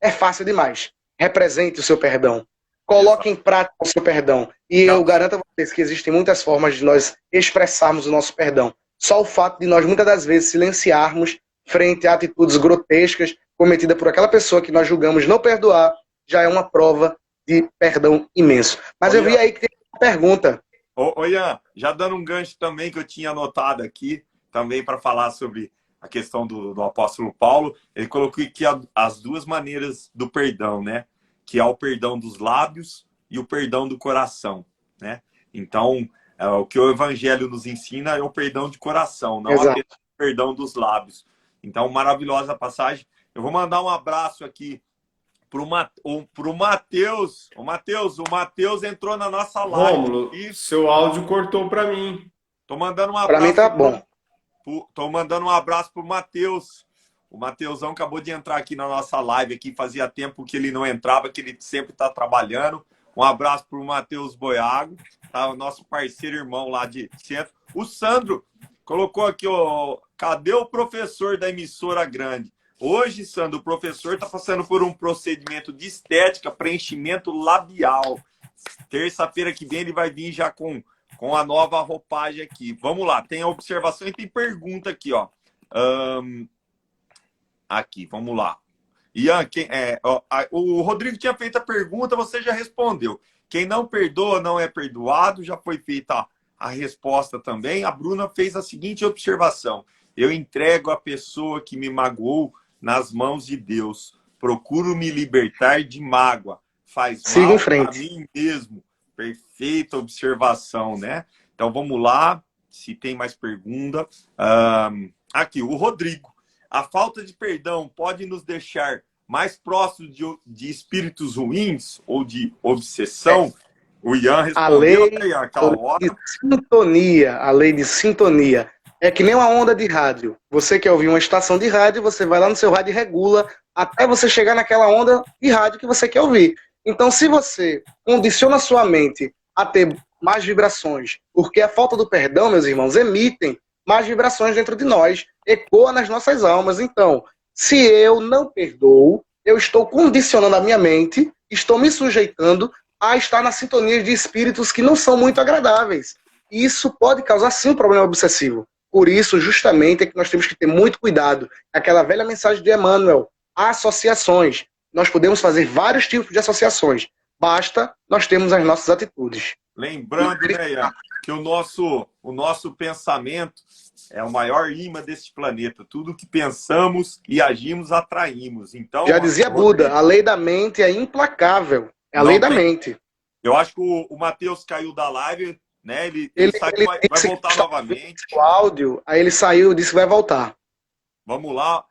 é fácil demais. Represente o seu perdão. Coloque em prática o seu perdão. E eu garanto a vocês que existem muitas formas de nós expressarmos o nosso perdão. Só o fato de nós muitas das vezes silenciarmos frente a atitudes grotescas cometidas por aquela pessoa que nós julgamos não perdoar, já é uma prova de perdão imenso. Mas eu vi aí que tem uma pergunta. Ô, Ian, já dando um gancho também que eu tinha anotado aqui, também para falar sobre a questão do apóstolo Paulo, ele colocou aqui as duas maneiras do perdão, né? Que é o perdão dos lábios e o perdão do coração, né? Então, o que o evangelho nos ensina é o perdão de coração, não apenas o perdão dos lábios. Então, maravilhosa passagem. Eu vou mandar um abraço aqui pro Matheus. O Matheus entrou na nossa live. Rômulo, seu áudio cortou para mim. Tô mandando um abraço. Para mim tá bom. Tô mandando um abraço pro Matheus. O Matheusão acabou de entrar aqui na nossa live aqui, fazia tempo que ele não entrava, que ele sempre está trabalhando. Um abraço pro Matheus Boiago, tá? O nosso parceiro irmão lá de centro. O Sandro colocou aqui, ó, cadê o professor da emissora grande? Hoje, Sandro, o professor está passando por um procedimento de estética, preenchimento labial. Terça-feira que vem ele vai vir já com a nova roupagem aqui. Vamos lá, tem a observação e tem pergunta aqui, ó. Aqui, vamos lá. Ian, o Rodrigo tinha feito a pergunta, você já respondeu. Quem não perdoa não é perdoado, já foi feita a resposta também. A Bruna fez a seguinte observação. Eu entrego a pessoa que me magoou nas mãos de Deus. Procuro me libertar de mágoa. Faz mal a mim mesmo. Perfeita observação, né? Então, vamos lá. Se tem mais pergunta. Aqui, o Rodrigo. A falta de perdão pode nos deixar mais próximos de espíritos ruins ou de obsessão? O Ian respondeu a lei de sintonia. É que nem uma onda de rádio. Você quer ouvir uma estação de rádio, você vai lá no seu rádio e regula até você chegar naquela onda de rádio que você quer ouvir. Então, se você condiciona a sua mente a ter mais vibrações, porque a falta do perdão, meus irmãos, emitem mais vibrações dentro de nós, ecoa nas nossas almas. Então, se eu não perdoo, eu estou condicionando a minha mente, estou me sujeitando a estar na sintonia de espíritos que não são muito agradáveis. E isso pode causar, sim, um problema obsessivo. Por isso, justamente, é que nós temos que ter muito cuidado. Aquela velha mensagem de Emmanuel, associações. Nós podemos fazer vários tipos de associações. Basta nós termos as nossas atitudes. Lembrando, né, Ian, que o nosso pensamento é o maior imã deste planeta. Tudo que pensamos e agimos, atraímos. Então, já dizia Buda, a lei da mente é implacável. É a lei da mente. Eu acho que o Matheus caiu da live, né? Ele saiu, vai voltar novamente. O áudio, aí ele saiu e disse que vai voltar. Vamos lá.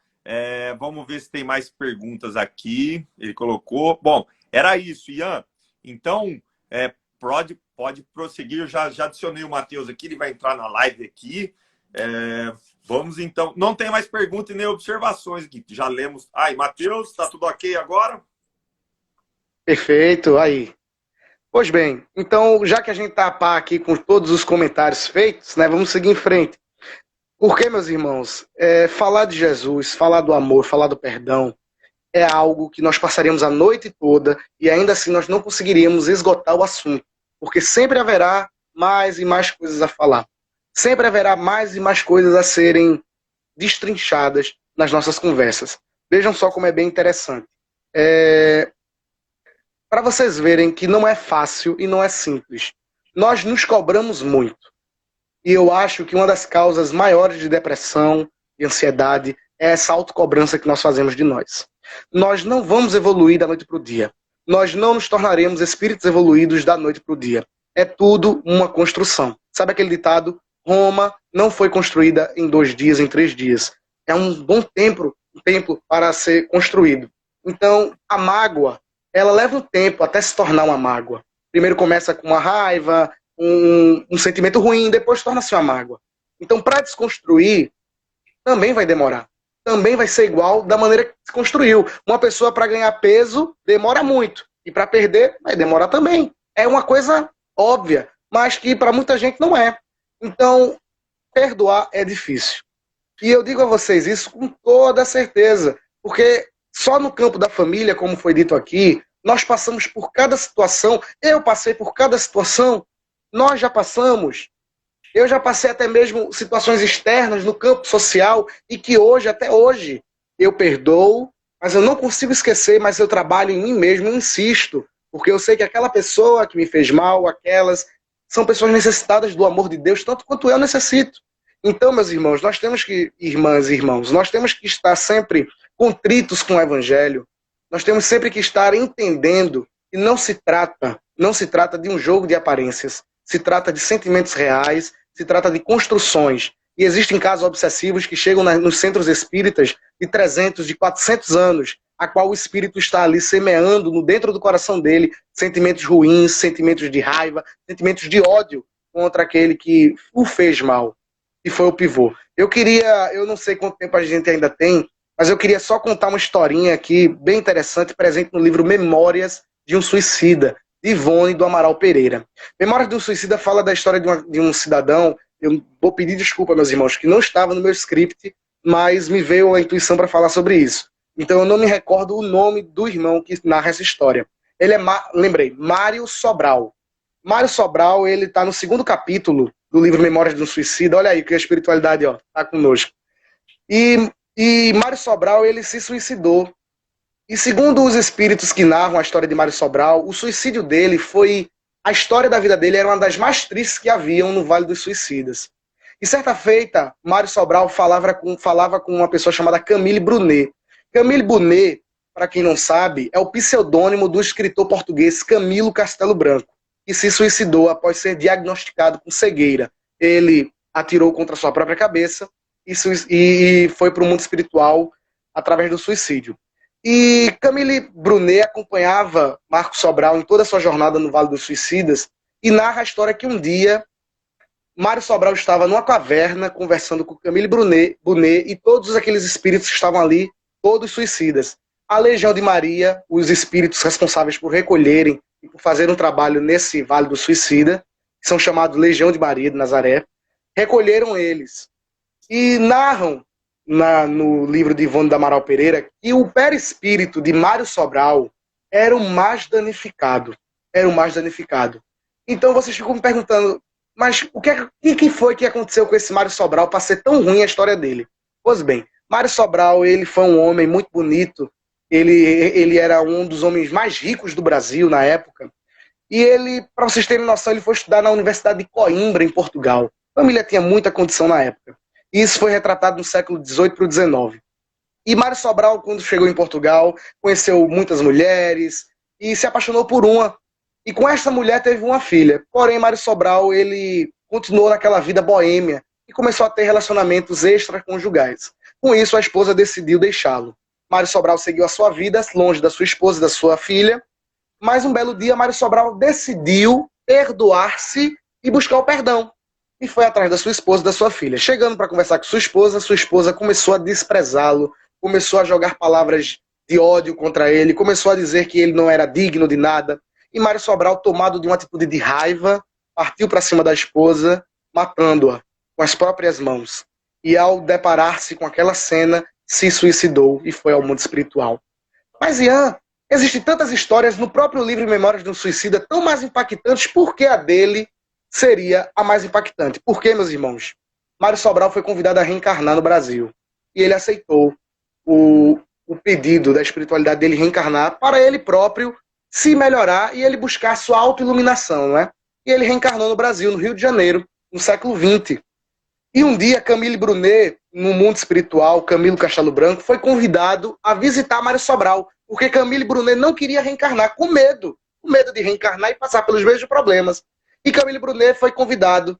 Vamos ver se tem mais perguntas aqui. Ele colocou. Bom, era isso, Ian. Então, pode prosseguir. Eu já adicionei o Matheus aqui, ele vai entrar na live aqui. Vamos então. Não tem mais perguntas e nem observações aqui. Já lemos. Aí, Matheus, está tudo ok agora? Perfeito, aí. Pois bem, então, já que a gente está a par aqui com todos os comentários feitos, né, vamos seguir em frente. Porque, meus irmãos, falar de Jesus, falar do amor, falar do perdão, é algo que nós passaríamos a noite toda e ainda assim nós não conseguiríamos esgotar o assunto. Porque sempre haverá mais e mais coisas a falar. Sempre haverá mais e mais coisas a serem destrinchadas nas nossas conversas. Vejam só como é bem interessante. Para vocês verem que não é fácil e não é simples. Nós nos cobramos muito. E eu acho que uma das causas maiores de depressão e ansiedade é essa autocobrança que nós fazemos de nós. Nós não vamos evoluir da noite para o dia. Nós não nos tornaremos espíritos evoluídos da noite para o dia. É tudo uma construção. Sabe aquele ditado? Roma não foi construída em 2 dias, em 3 dias. É um bom tempo para ser construído. Então, a mágoa, ela leva um tempo até se tornar uma mágoa. Primeiro começa com uma raiva, um sentimento ruim, depois torna-se uma mágoa. Então, para desconstruir, também vai demorar. Também vai ser igual da maneira que se construiu. Uma pessoa, para ganhar peso, demora muito. E para perder, vai demorar também. É uma coisa óbvia, mas que para muita gente não é. Então, perdoar é difícil. E eu digo a vocês isso com toda certeza, porque só no campo da família, como foi dito aqui, nós passamos por cada situação, eu passei por cada situação, nós já passamos, eu já passei até mesmo situações externas no campo social e que hoje, até hoje, eu perdoo, mas eu não consigo esquecer, mas eu trabalho em mim mesmo, eu insisto, porque eu sei que aquela pessoa que me fez mal, aquelas, são pessoas necessitadas do amor de Deus, tanto quanto eu necessito. Então, meus irmãos, nós temos que, irmãs e irmãos, nós temos que estar sempre contritos com o Evangelho, nós temos sempre que estar entendendo que não se trata de um jogo de aparências, se trata de sentimentos reais, se trata de construções. E existem casos obsessivos que chegam nos centros espíritas de 300, de 400 anos, a qual o espírito está ali semeando dentro do coração dele sentimentos ruins, sentimentos de raiva, sentimentos de ódio contra aquele que o fez mal. E foi o pivô. Eu não sei quanto tempo a gente ainda tem, mas eu queria só contar uma historinha aqui, bem interessante, presente no livro Memórias de um Suicida, de Ivone do Amaral Pereira. Memórias de um Suicida fala da história de um cidadão, eu vou pedir desculpa, meus irmãos, que não estava no meu script, mas me veio a intuição para falar sobre isso. Então eu não me recordo o nome do irmão que narra essa história. Ele é, lembrei, Mário Sobral. Mário Sobral, ele está no 2º capítulo do livro Memórias de um Suicida. Olha aí que a espiritualidade está conosco. E Mário Sobral, ele se suicidou. E segundo os espíritos que narram a história de Mário Sobral, o suicídio dele foi... A história da vida dele era uma das mais tristes que haviam no Vale dos Suicidas. E certa feita, Mário Sobral falava com uma pessoa chamada Camille Brunet. Camille Brunet, para quem não sabe, é o pseudônimo do escritor português Camilo Castelo Branco, que se suicidou após ser diagnosticado com cegueira. Ele atirou contra sua própria cabeça e foi para o mundo espiritual através do suicídio. E Camille Brunet acompanhava Marco Sobral em toda a sua jornada no Vale dos Suicidas e narra a história que um dia Mário Sobral estava numa caverna conversando com Camille Brunet e todos aqueles espíritos que estavam ali, todos suicidas. A Legião de Maria, os espíritos responsáveis por recolherem e por fazer um trabalho nesse Vale do Suicida, que são chamados Legião de Maria de Nazaré, recolheram eles. E narram no livro de Ivone do Amaral Pereira que o perispírito de Mário Sobral era o mais danificado. Era o mais danificado. Então vocês ficam me perguntando, mas o que foi que aconteceu com esse Mário Sobral para ser tão ruim a história dele? Pois bem, Mário Sobral, ele foi um homem muito bonito, ele era um dos homens mais ricos do Brasil na época, e ele, para vocês terem noção, ele foi estudar na Universidade de Coimbra, em Portugal. A família tinha muita condição na época. E isso foi retratado no século XVIII para o XIX. E Mário Sobral, quando chegou em Portugal, conheceu muitas mulheres e se apaixonou por uma. E com essa mulher teve uma filha. Porém, Mário Sobral, ele continuou naquela vida boêmia e começou a ter relacionamentos extraconjugais. Com isso, a esposa decidiu deixá-lo. Mário Sobral seguiu a sua vida longe da sua esposa e da sua filha. Mas um belo dia, Mário Sobral decidiu perdoar-se e buscar o perdão. e foi atrás da sua esposa e da sua filha. Chegando para conversar com sua esposa começou a desprezá-lo, começou a jogar palavras de ódio contra ele, começou a dizer que ele não era digno de nada. E Mário Sobral, tomado de uma atitude de raiva, partiu para cima da esposa, matando-a com as próprias mãos. E ao deparar-se com aquela cena, se suicidou e foi ao mundo espiritual. Mas, Ian, existem tantas histórias no próprio livro Memórias de um Suicida tão mais impactantes, por que a dele seria a mais impactante? Por que, meus irmãos? Mário Sobral foi convidado a reencarnar no Brasil. E ele aceitou o pedido da espiritualidade dele reencarnar para ele próprio se melhorar e ele buscar sua autoiluminação, não é? E ele reencarnou no Brasil, no Rio de Janeiro, no século XX. E um dia, Camille Brunet, no mundo espiritual, Camilo Castelo Branco, foi convidado a visitar Mário Sobral, porque Camille Brunet não queria reencarnar, com medo de reencarnar e passar pelos mesmos problemas. E Camille Brunet foi convidado,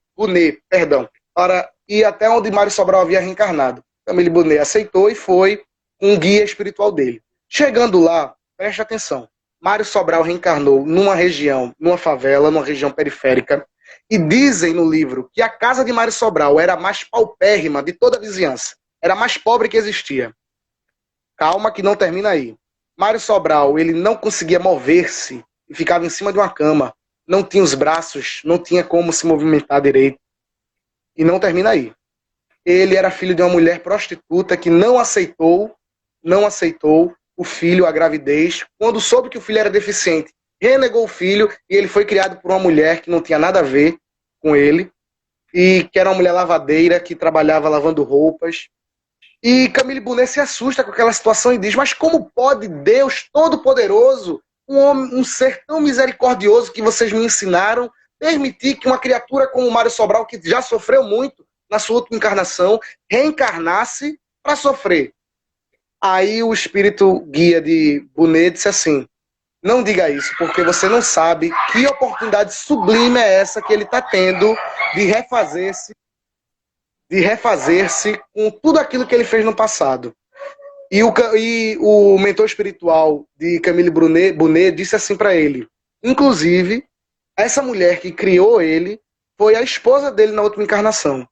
para ir até onde Mário Sobral havia reencarnado. Camille Brunet aceitou e foi um guia espiritual dele. Chegando lá, preste atenção, Mário Sobral reencarnou numa região, numa favela, numa região periférica, e dizem no livro que a casa de Mário Sobral era a mais paupérrima de toda a vizinhança. Era a mais pobre que existia. Calma que não termina aí. Mário Sobral, ele não conseguia mover-se e ficava em cima de uma cama. Não tinha os braços, não tinha como se movimentar direito. E não termina aí. Ele era filho de uma mulher prostituta que não aceitou o filho, a gravidez. Quando soube que o filho era deficiente, renegou o filho e ele foi criado por uma mulher que não tinha nada a ver com ele e que era uma mulher lavadeira que trabalhava lavando roupas. E Camille Brunet se assusta com aquela situação e diz: mas como pode Deus Todo-Poderoso, um ser tão misericordioso que vocês me ensinaram, permitir que uma criatura como Mário Sobral, que já sofreu muito na sua última encarnação, reencarnasse para sofrer? Aí o espírito guia de Brunet disse assim: não diga isso, porque você não sabe que oportunidade sublime é essa que ele está tendo de refazer-se com tudo aquilo que ele fez no passado. E o mentor espiritual de Camille Brunet disse assim para ele: inclusive, essa mulher que criou ele foi a esposa dele na última encarnação.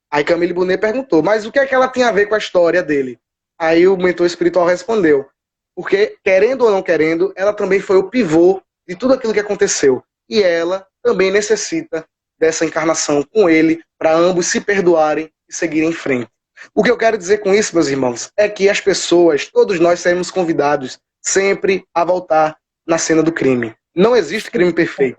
Aí Camille Brunet perguntou: mas o que é que ela tem a ver com a história dele? Aí o mentor espiritual respondeu: porque, querendo ou não querendo, ela também foi o pivô de tudo aquilo que aconteceu. E ela também necessita dessa encarnação com ele, para ambos se perdoarem e seguirem em frente. O que eu quero dizer com isso, meus irmãos, é que as pessoas, todos nós seremos convidados sempre a voltar na cena do crime. Não existe crime perfeito.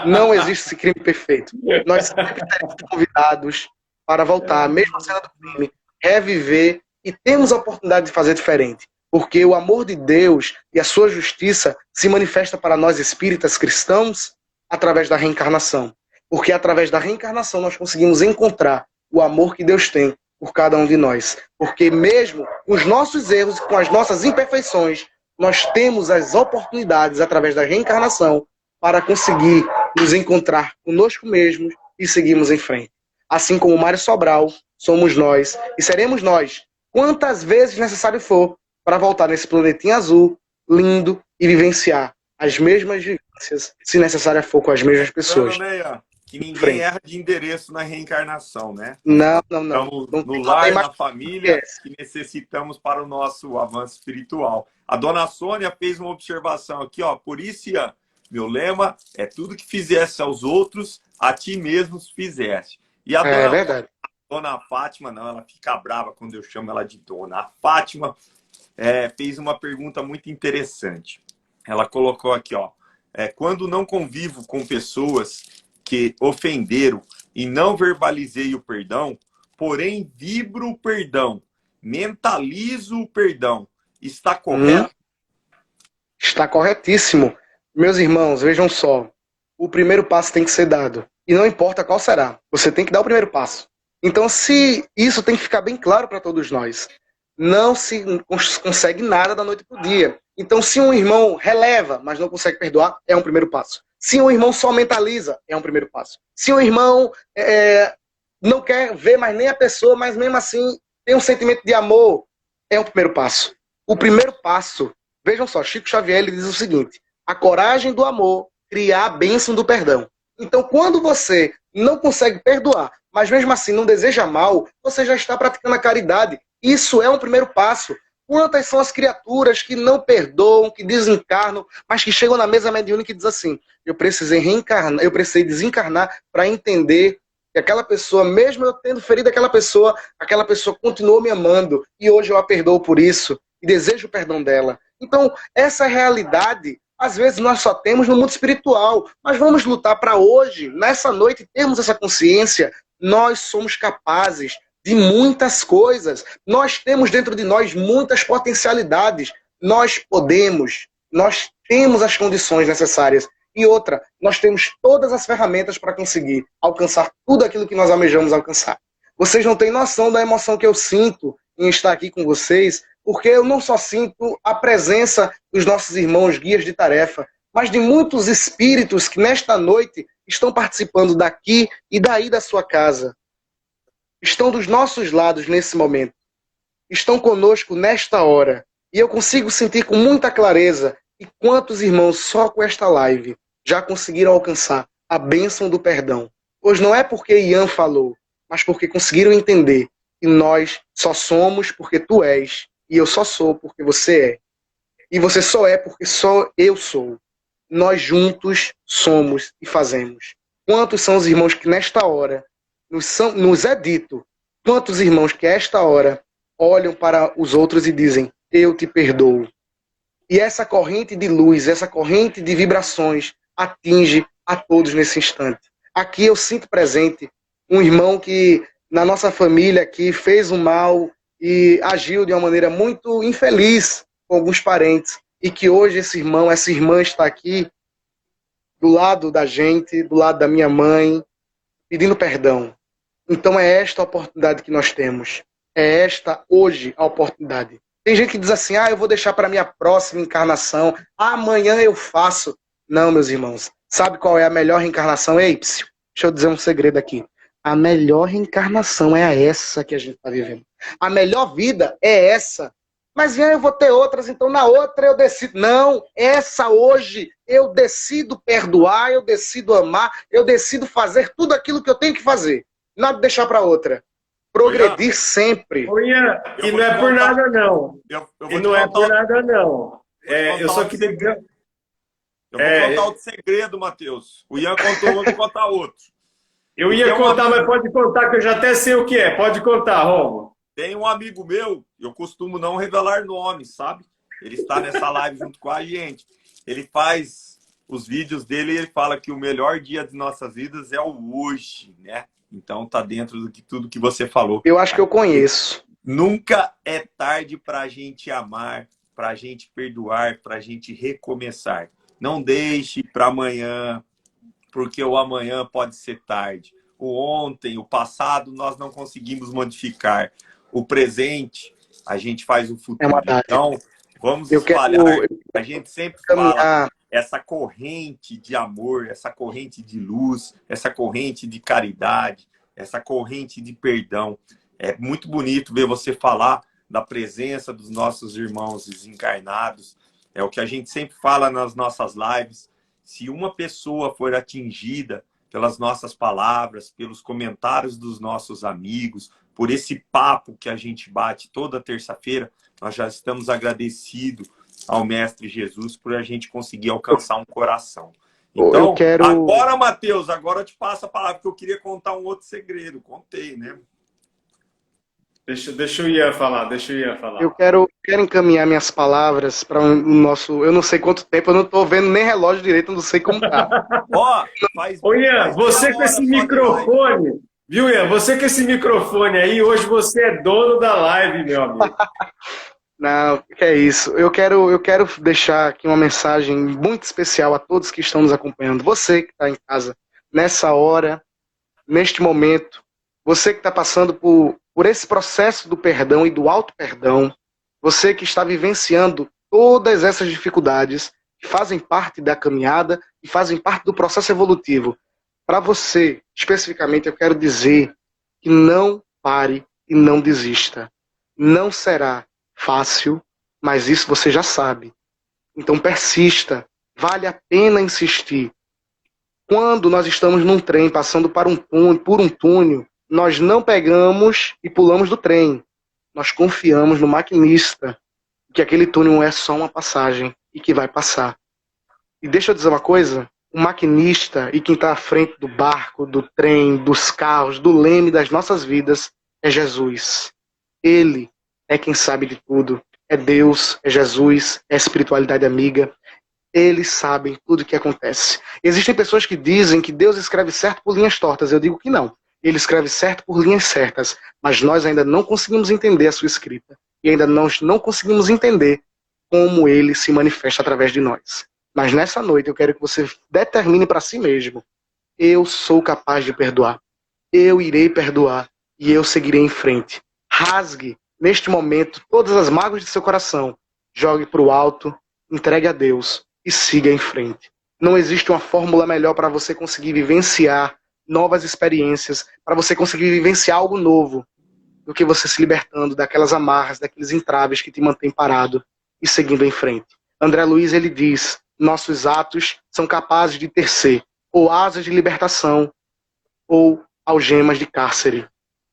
Não existe esse crime perfeito. Nós sempre seremos convidados para voltar, mesmo na cena do crime, reviver, e temos a oportunidade de fazer diferente. Porque o amor de Deus e a sua justiça se manifesta para nós espíritas cristãos através da reencarnação. Porque através da reencarnação nós conseguimos encontrar o amor que Deus tem por cada um de nós. Porque mesmo com os nossos erros e com as nossas imperfeições, nós temos as oportunidades através da reencarnação para conseguir nos encontrar conosco mesmos e seguirmos em frente. Assim como Mário Sobral, somos nós e seremos nós, quantas vezes necessário for, para voltar nesse planetinha azul, lindo, e vivenciar as mesmas vivências, se necessário for, com as mesmas pessoas. Que ninguém erra de endereço na reencarnação, né? Não. Estamos no lar, na família, que necessitamos para o nosso avanço espiritual. A dona Sônia fez uma observação aqui, ó. Por isso, Ian, meu lema é: tudo que fizesse aos outros, a ti mesmos fizeste. E a dona Fátima, não, ela fica brava quando eu chamo ela de dona. A Fátima fez uma pergunta muito interessante. Ela colocou aqui, ó: quando não convivo com pessoas que ofenderam e não verbalizei o perdão, porém vibro o perdão, mentalizo o perdão, está correto? Está corretíssimo. Meus irmãos, vejam só, o primeiro passo tem que ser dado. E não importa qual será, você tem que dar o primeiro passo. Então, se isso tem que ficar bem claro para todos nós. Não se consegue nada da noite para o dia. Então, se um irmão releva, mas não consegue perdoar, é um primeiro passo. Se um irmão só mentaliza, é um primeiro passo. Se um irmão não quer ver mais nem a pessoa, mas mesmo assim tem um sentimento de amor, é um primeiro passo. O primeiro passo, vejam só, Chico Xavier ele diz o seguinte: a coragem do amor cria a bênção do perdão. Então, quando você não consegue perdoar, mas mesmo assim não deseja mal, você já está praticando a caridade. Isso é um primeiro passo. Quantas são as criaturas que não perdoam, que desencarnam, mas que chegam na mesa mediúnica e dizem assim: eu precisei reencarnar, eu precisei desencarnar para entender que aquela pessoa, mesmo eu tendo ferido aquela pessoa continuou me amando e hoje eu a perdoo por isso e desejo o perdão dela. Então, essa realidade, às vezes nós só temos no mundo espiritual, mas vamos lutar para hoje, nessa noite, termos essa consciência. Nós somos capazes de muitas coisas. Nós temos dentro de nós muitas potencialidades. Nós podemos, nós temos as condições necessárias. E outra, nós temos todas as ferramentas para conseguir alcançar tudo aquilo que nós almejamos alcançar. Vocês não têm noção da emoção que eu sinto em estar aqui com vocês, porque eu não só sinto a presença dos nossos irmãos guias de tarefa, mas de muitos espíritos que nesta noite estão participando daqui e daí da sua casa. Estão dos nossos lados nesse momento. Estão conosco nesta hora. E eu consigo sentir com muita clareza e quantos irmãos só com esta live já conseguiram alcançar a bênção do perdão. Pois não é porque Ian falou, mas porque conseguiram entender que nós só somos porque tu és, e eu só sou porque você é. E você só é porque só eu sou. Nós juntos somos e fazemos. Quantos são os irmãos que nesta hora nos é dito, quantos irmãos que a esta hora olham para os outros e dizem: eu te perdoo. E essa corrente de luz, essa corrente de vibrações atinge a todos nesse instante. Aqui eu sinto presente um irmão que na nossa família aqui fez um mal e agiu de uma maneira muito infeliz com alguns parentes, e que hoje esse irmão, essa irmã está aqui do lado da gente, do lado da minha mãe, pedindo perdão. Então é esta a oportunidade que nós temos. É esta hoje a oportunidade. Tem gente que diz assim: eu vou deixar para a minha próxima encarnação, amanhã eu faço. Não, meus irmãos. Sabe qual é a melhor reencarnação? Ei, deixa eu dizer um segredo aqui. A melhor reencarnação é essa que a gente está vivendo. A melhor vida é essa. Mas eu vou ter outras, então na outra eu decido. Não, essa hoje eu decido perdoar, eu decido amar, eu decido fazer tudo aquilo que eu tenho que fazer. Nada de deixar para outra. Progredir sempre. Ian, e não é por nada, não. E não é por nada, não. Eu só queria... Eu vou contar outro segredo, Matheus. O Ian contou, eu vou contar outro. Eu ia contar, mas pode contar, que eu já até sei o que é. Pode contar, Romo. Tem um amigo meu, eu costumo não revelar nomes, sabe? Ele está nessa live junto com a gente. Ele faz os vídeos dele e ele fala que o melhor dia de nossas vidas é o hoje, né? Então tá dentro de tudo que você falou. Eu acho que eu conheço. Nunca é tarde para a gente amar, para a gente perdoar, para a gente recomeçar. Não deixe para amanhã, porque o amanhã pode ser tarde. O ontem, o passado, nós não conseguimos modificar. O presente, a gente faz o futuro. Então, vamos espalhar. A gente sempre fala essa corrente de amor, essa corrente de luz, essa corrente de caridade, essa corrente de perdão. É muito bonito ver você falar da presença dos nossos irmãos desencarnados. É o que a gente sempre fala nas nossas lives. Se uma pessoa for atingida pelas nossas palavras, pelos comentários dos nossos amigos, por esse papo que a gente bate toda terça-feira, nós já estamos agradecidos ao Mestre Jesus por a gente conseguir alcançar um coração. Então, agora, Matheus, agora eu te passo a palavra, porque eu queria contar um outro segredo. Contei, né? Deixa eu ir falar. Eu quero encaminhar minhas palavras para o nosso... Eu não sei quanto tempo, eu não estou vendo nem relógio direito, eu não sei como tá. Ian, você com esse microfone... Viu, Ian? Você com esse microfone aí, hoje você é dono da live, meu amigo. Não, que é isso. Eu quero deixar aqui uma mensagem muito especial a todos que estão nos acompanhando. Você que está em casa, nessa hora, neste momento, você que está passando por esse processo do perdão e do auto-perdão, você que está vivenciando todas essas dificuldades que fazem parte da caminhada e fazem parte do processo evolutivo. Para você, especificamente, eu quero dizer que não pare e não desista. Não será fácil, mas isso você já sabe. Então persista, vale a pena insistir. quando nós estamos num trem passando por um túnel, nós não pegamos e pulamos do trem. Nós confiamos no maquinista, que aquele túnel é só uma passagem e que vai passar. E deixa eu dizer uma coisa, o maquinista e quem está à frente do barco, do trem, dos carros, do leme das nossas vidas é Jesus. Ele é quem sabe de tudo. É Deus, é Jesus, é a espiritualidade amiga. Eles sabem tudo o que acontece. Existem pessoas que dizem que Deus escreve certo por linhas tortas. Eu digo que não. Ele escreve certo por linhas certas. Mas nós ainda não conseguimos entender a sua escrita. E ainda não conseguimos entender como ele se manifesta através de nós. Mas nessa noite eu quero que você determine para si mesmo: eu sou capaz de perdoar. Eu irei perdoar e eu seguirei em frente. Rasgue, neste momento, todas as mágoas de seu coração. Jogue para o alto, entregue a Deus e siga em frente. Não existe uma fórmula melhor para você conseguir vivenciar novas experiências, para você conseguir vivenciar algo novo, do que você se libertando daquelas amarras, daqueles entraves que te mantêm parado e seguindo em frente. André Luiz, ele diz: nossos atos são capazes de tecer ou asas de libertação ou algemas de cárcere.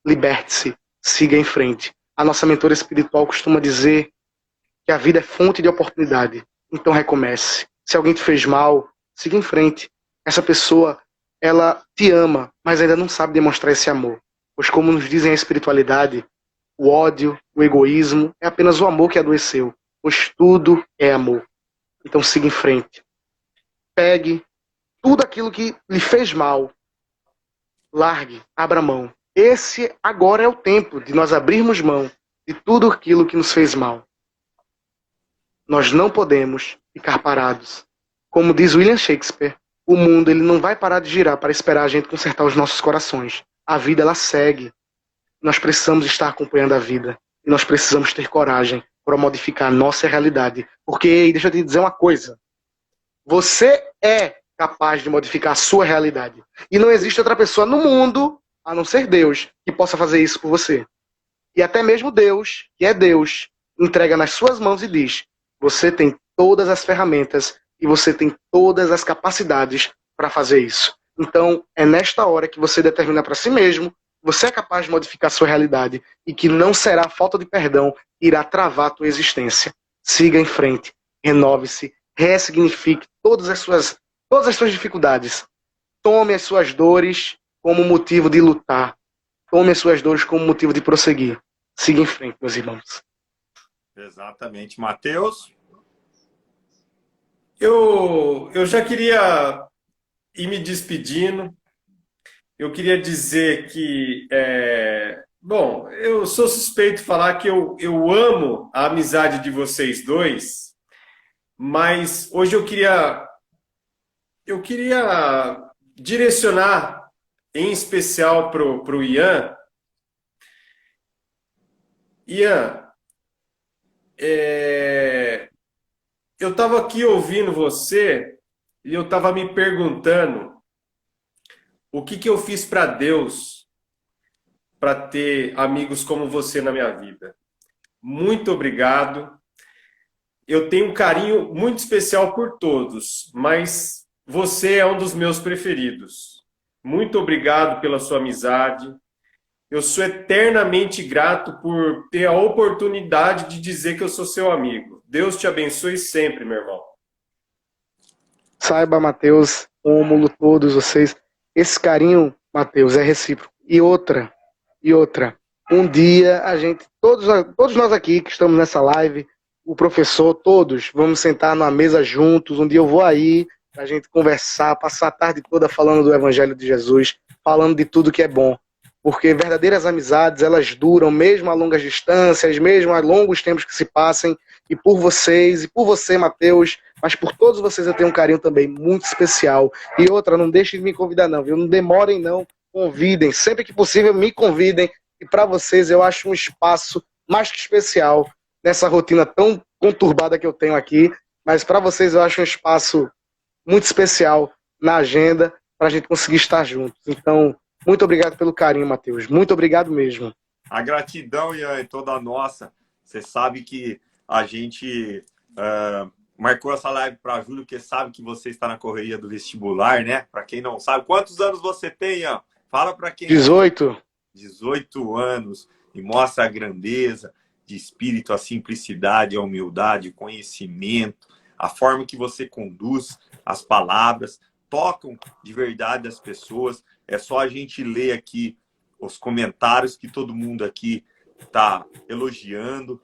Liberte-se, siga em frente. A nossa mentora espiritual costuma dizer que a vida é fonte de oportunidade. Então recomece. Se alguém te fez mal, siga em frente. Essa pessoa, ela te ama, mas ainda não sabe demonstrar esse amor. Pois como nos dizem a espiritualidade, o ódio, o egoísmo é apenas o amor que adoeceu. Pois tudo é amor. Então siga em frente. Pegue tudo aquilo que lhe fez mal. Largue, abra mão. Esse agora é o tempo de nós abrirmos mão de tudo aquilo que nos fez mal. Nós não podemos ficar parados. Como diz William Shakespeare, o mundo ele não vai parar de girar para esperar a gente consertar os nossos corações. A vida ela segue. Nós precisamos estar acompanhando a vida. E nós precisamos ter coragem para modificar a nossa realidade. Porque, deixa eu te dizer uma coisa. Você é capaz de modificar a sua realidade. E não existe outra pessoa no mundo, a não ser Deus, que possa fazer isso por você. E até mesmo Deus, que é Deus, entrega nas suas mãos e diz: você tem todas as ferramentas e você tem todas as capacidades para fazer isso. Então, é nesta hora que você determina para si mesmo, você é capaz de modificar a sua realidade e que não será a falta de perdão que irá travar a tua existência. Siga em frente, renove-se, ressignifique todas as suas dificuldades. Tome as suas dores como motivo de lutar. Tome as suas dores como motivo de prosseguir. Siga em frente, meus irmãos. Exatamente. Mateus? Eu já queria ir me despedindo. Eu queria dizer que, bom, eu sou suspeito de falar que eu amo a amizade de vocês dois, mas hoje eu queria direcionar em especial pro Ian. Ian, eu estava aqui ouvindo você e eu estava me perguntando o que eu fiz para Deus para ter amigos como você na minha vida. Muito obrigado. Eu tenho um carinho muito especial por todos, mas você é um dos meus preferidos. Muito obrigado pela sua amizade. Eu sou eternamente grato por ter a oportunidade de dizer que eu sou seu amigo. Deus te abençoe sempre, meu irmão. Saiba, Mateus, Rômulo, todos vocês, esse carinho, Mateus, é recíproco. E outra, um dia a gente, todos nós aqui que estamos nessa live, o professor, todos, vamos sentar numa mesa juntos, um dia eu vou aí, a gente conversar, passar a tarde toda falando do Evangelho de Jesus, falando de tudo que é bom. Porque verdadeiras amizades, elas duram mesmo a longas distâncias, mesmo a longos tempos que se passem. E por vocês, e por você, Mateus, mas por todos vocês eu tenho um carinho também muito especial. E outra, não deixem de me convidar não, viu? Não demorem não, convidem. Sempre que possível, me convidem. E para vocês eu acho um espaço mais que especial nessa rotina tão conturbada que eu tenho aqui. Mas para vocês eu acho um espaço muito especial na agenda para a gente conseguir estar juntos. Então, muito obrigado pelo carinho, Mateus. Muito obrigado mesmo. A gratidão, Ian, é toda nossa. Você sabe que a gente marcou essa live para julho, porque sabe que você está na correria do vestibular, né? Para quem não sabe, quantos anos você tem, Ian? Fala para quem... 18. 18 anos, e mostra a grandeza de espírito, a simplicidade, a humildade, o conhecimento, a forma que você conduz as palavras, tocam de verdade as pessoas. É só a gente ler aqui os comentários que todo mundo aqui está elogiando,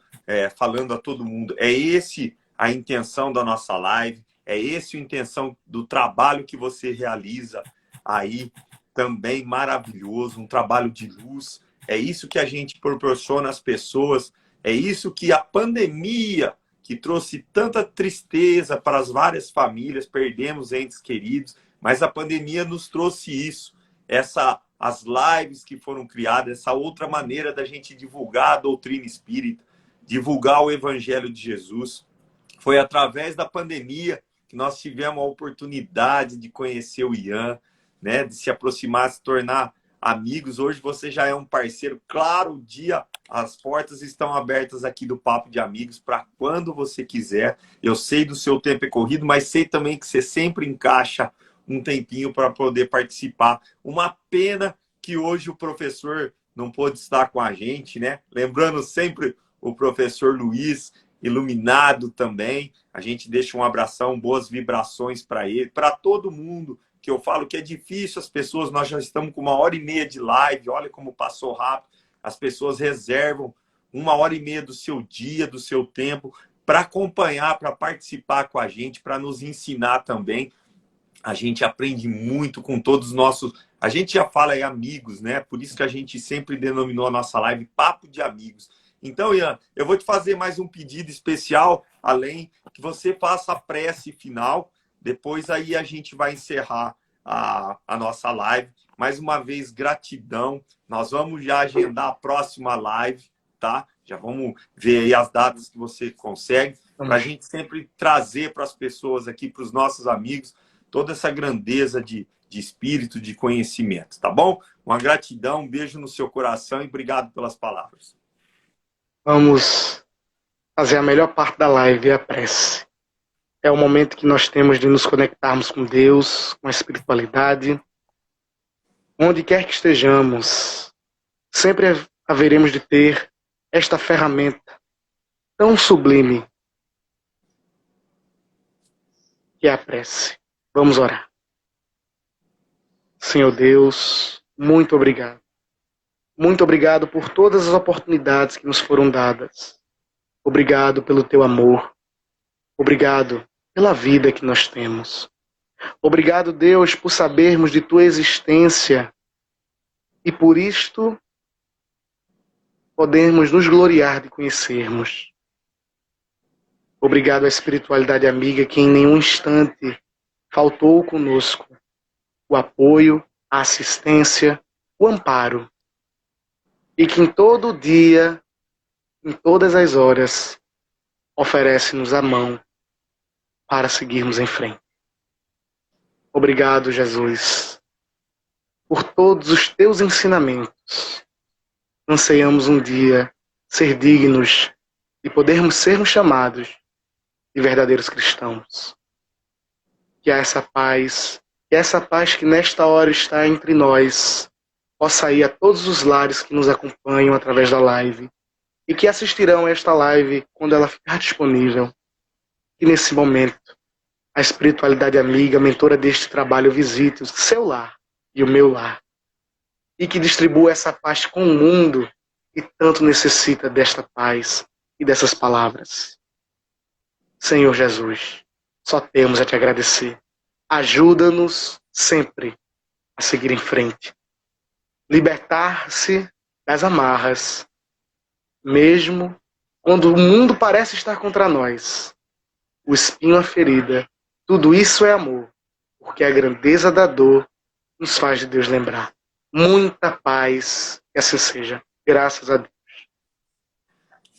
falando a todo mundo. É esse a intenção da nossa live, é esse a intenção do trabalho que você realiza aí, também maravilhoso, um trabalho de luz. É isso que a gente proporciona às pessoas, é isso que a pandemia, que trouxe tanta tristeza para as várias famílias, perdemos entes queridos, mas a pandemia nos trouxe isso, as lives que foram criadas, essa outra maneira da gente divulgar a doutrina espírita, divulgar o evangelho de Jesus. Foi através da pandemia que nós tivemos a oportunidade de conhecer o Ian, né, de se aproximar, se tornar amigos. Hoje você já é um parceiro. Claro, o dia, as portas estão abertas aqui do Papo de Amigos para quando você quiser. Eu sei do seu tempo é corrido, mas sei também que você sempre encaixa um tempinho para poder participar. Uma pena que hoje o professor não pôde estar com a gente, né? Lembrando sempre o professor Luiz, iluminado também. A gente deixa um abração, boas vibrações para ele, para todo mundo, que eu falo que é difícil, as pessoas, nós já estamos com 1h30 de live, olha como passou rápido, as pessoas reservam 1h30 do seu dia, do seu tempo, para acompanhar, para participar com a gente, para nos ensinar também. A gente aprende muito com todos os nossos... A gente já fala aí amigos, né? Por isso que a gente sempre denominou a nossa live Papo de Amigos. Então, Ian, eu vou te fazer mais um pedido especial, além que você faça a prece final. Depois aí a gente vai encerrar a nossa live. Mais uma vez, gratidão. Nós vamos já agendar a próxima live, tá? Já vamos ver aí as datas que você consegue, para a gente sempre trazer para as pessoas aqui, para os nossos amigos, toda essa grandeza de espírito, de conhecimento, tá bom? Uma gratidão, um beijo no seu coração e obrigado pelas palavras. Vamos fazer a melhor parte da live, a prece. É o momento que nós temos de nos conectarmos com Deus, com a espiritualidade. Onde quer que estejamos, sempre haveremos de ter esta ferramenta tão sublime que é a prece. Vamos orar. Senhor Deus, muito obrigado. Muito obrigado por todas as oportunidades que nos foram dadas. Obrigado pelo teu amor. Obrigado pela vida que nós temos. Obrigado, Deus, por sabermos de tua existência e por isto podemos nos gloriar de conhecermos. Obrigado à espiritualidade amiga que em nenhum instante faltou conosco o apoio, a assistência, o amparo. E que em todo dia, em todas as horas, oferece-nos a mão para seguirmos em frente. Obrigado, Jesus, por todos os teus ensinamentos. Anseiamos um dia ser dignos de podermos sermos chamados de verdadeiros cristãos. Que essa paz que nesta hora está entre nós, possa ir a todos os lares que nos acompanham através da live e que assistirão a esta live quando ela ficar disponível. E nesse momento, a espiritualidade amiga, mentora deste trabalho, visite o seu lar e o meu lar. E que distribua essa paz com o mundo que tanto necessita desta paz e dessas palavras. Senhor Jesus, só temos a te agradecer. Ajuda-nos sempre a seguir em frente. Libertar-se das amarras, mesmo quando o mundo parece estar contra nós. O espinho, a ferida, tudo isso é amor, porque a grandeza da dor nos faz de Deus lembrar. Muita paz, que assim seja. Graças a Deus.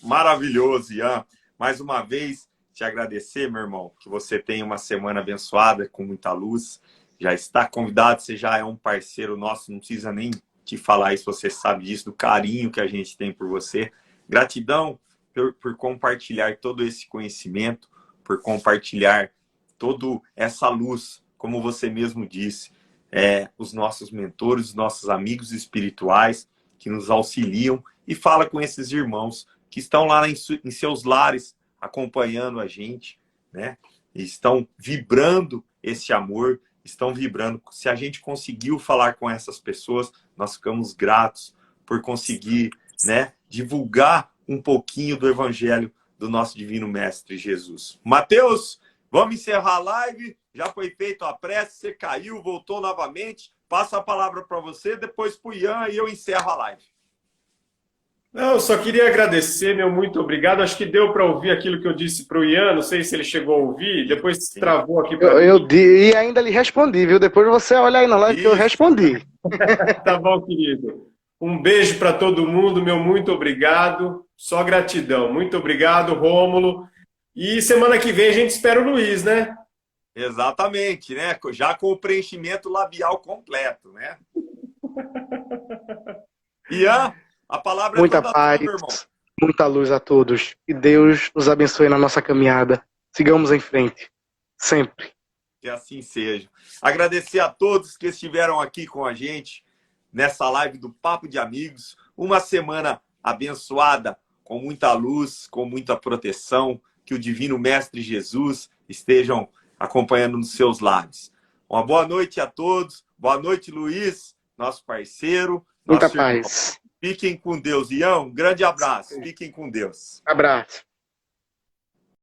Maravilhoso, Ian. Mais uma vez, te agradecer, meu irmão, que você tenha uma semana abençoada, com muita luz. Já está convidado, você já é um parceiro nosso, não precisa nem te falar isso, você sabe disso, do carinho que a gente tem por você. Gratidão por compartilhar todo esse conhecimento, por compartilhar toda essa luz, como você mesmo disse, os nossos mentores, os nossos amigos espirituais que nos auxiliam, e fala com esses irmãos que estão lá em seus lares acompanhando a gente, né? E estão vibrando esse amor, estão vibrando. Se a gente conseguiu falar com essas pessoas, nós ficamos gratos por conseguir, né, divulgar um pouquinho do evangelho do nosso divino mestre Jesus. Mateus, vamos encerrar a live. Já foi feita a prece, você caiu, voltou novamente. Passa a palavra para você, depois para o Ian e eu encerro a live. Não, eu só queria agradecer, meu muito obrigado. Acho que deu para ouvir aquilo que eu disse para o Ian, não sei se ele chegou a ouvir, depois travou aqui para mim. E ainda lhe respondi, viu? Depois você olha aí na live que eu respondi. Tá bom, querido. Um beijo para todo mundo, meu muito obrigado. Só gratidão. Muito obrigado, Rômulo. E semana que vem a gente espera o Luiz, né? Exatamente, né? Já com o preenchimento labial completo, né? Ian, a palavra muita é toda paz, tua, meu irmão. muita luz a todos. Que Deus nos abençoe na nossa caminhada. Sigamos em frente, sempre. Que assim seja. Agradecer a todos que estiveram aqui com a gente nessa live do Papo de Amigos. Uma semana abençoada, com muita luz, com muita proteção. Que o Divino Mestre Jesus estejam acompanhando nos seus lares. Uma boa noite a todos. Boa noite, Luiz, nosso parceiro. Muita nosso paz. Irmão. Fiquem com Deus. Ian, um grande abraço. Fiquem com Deus. Abraço.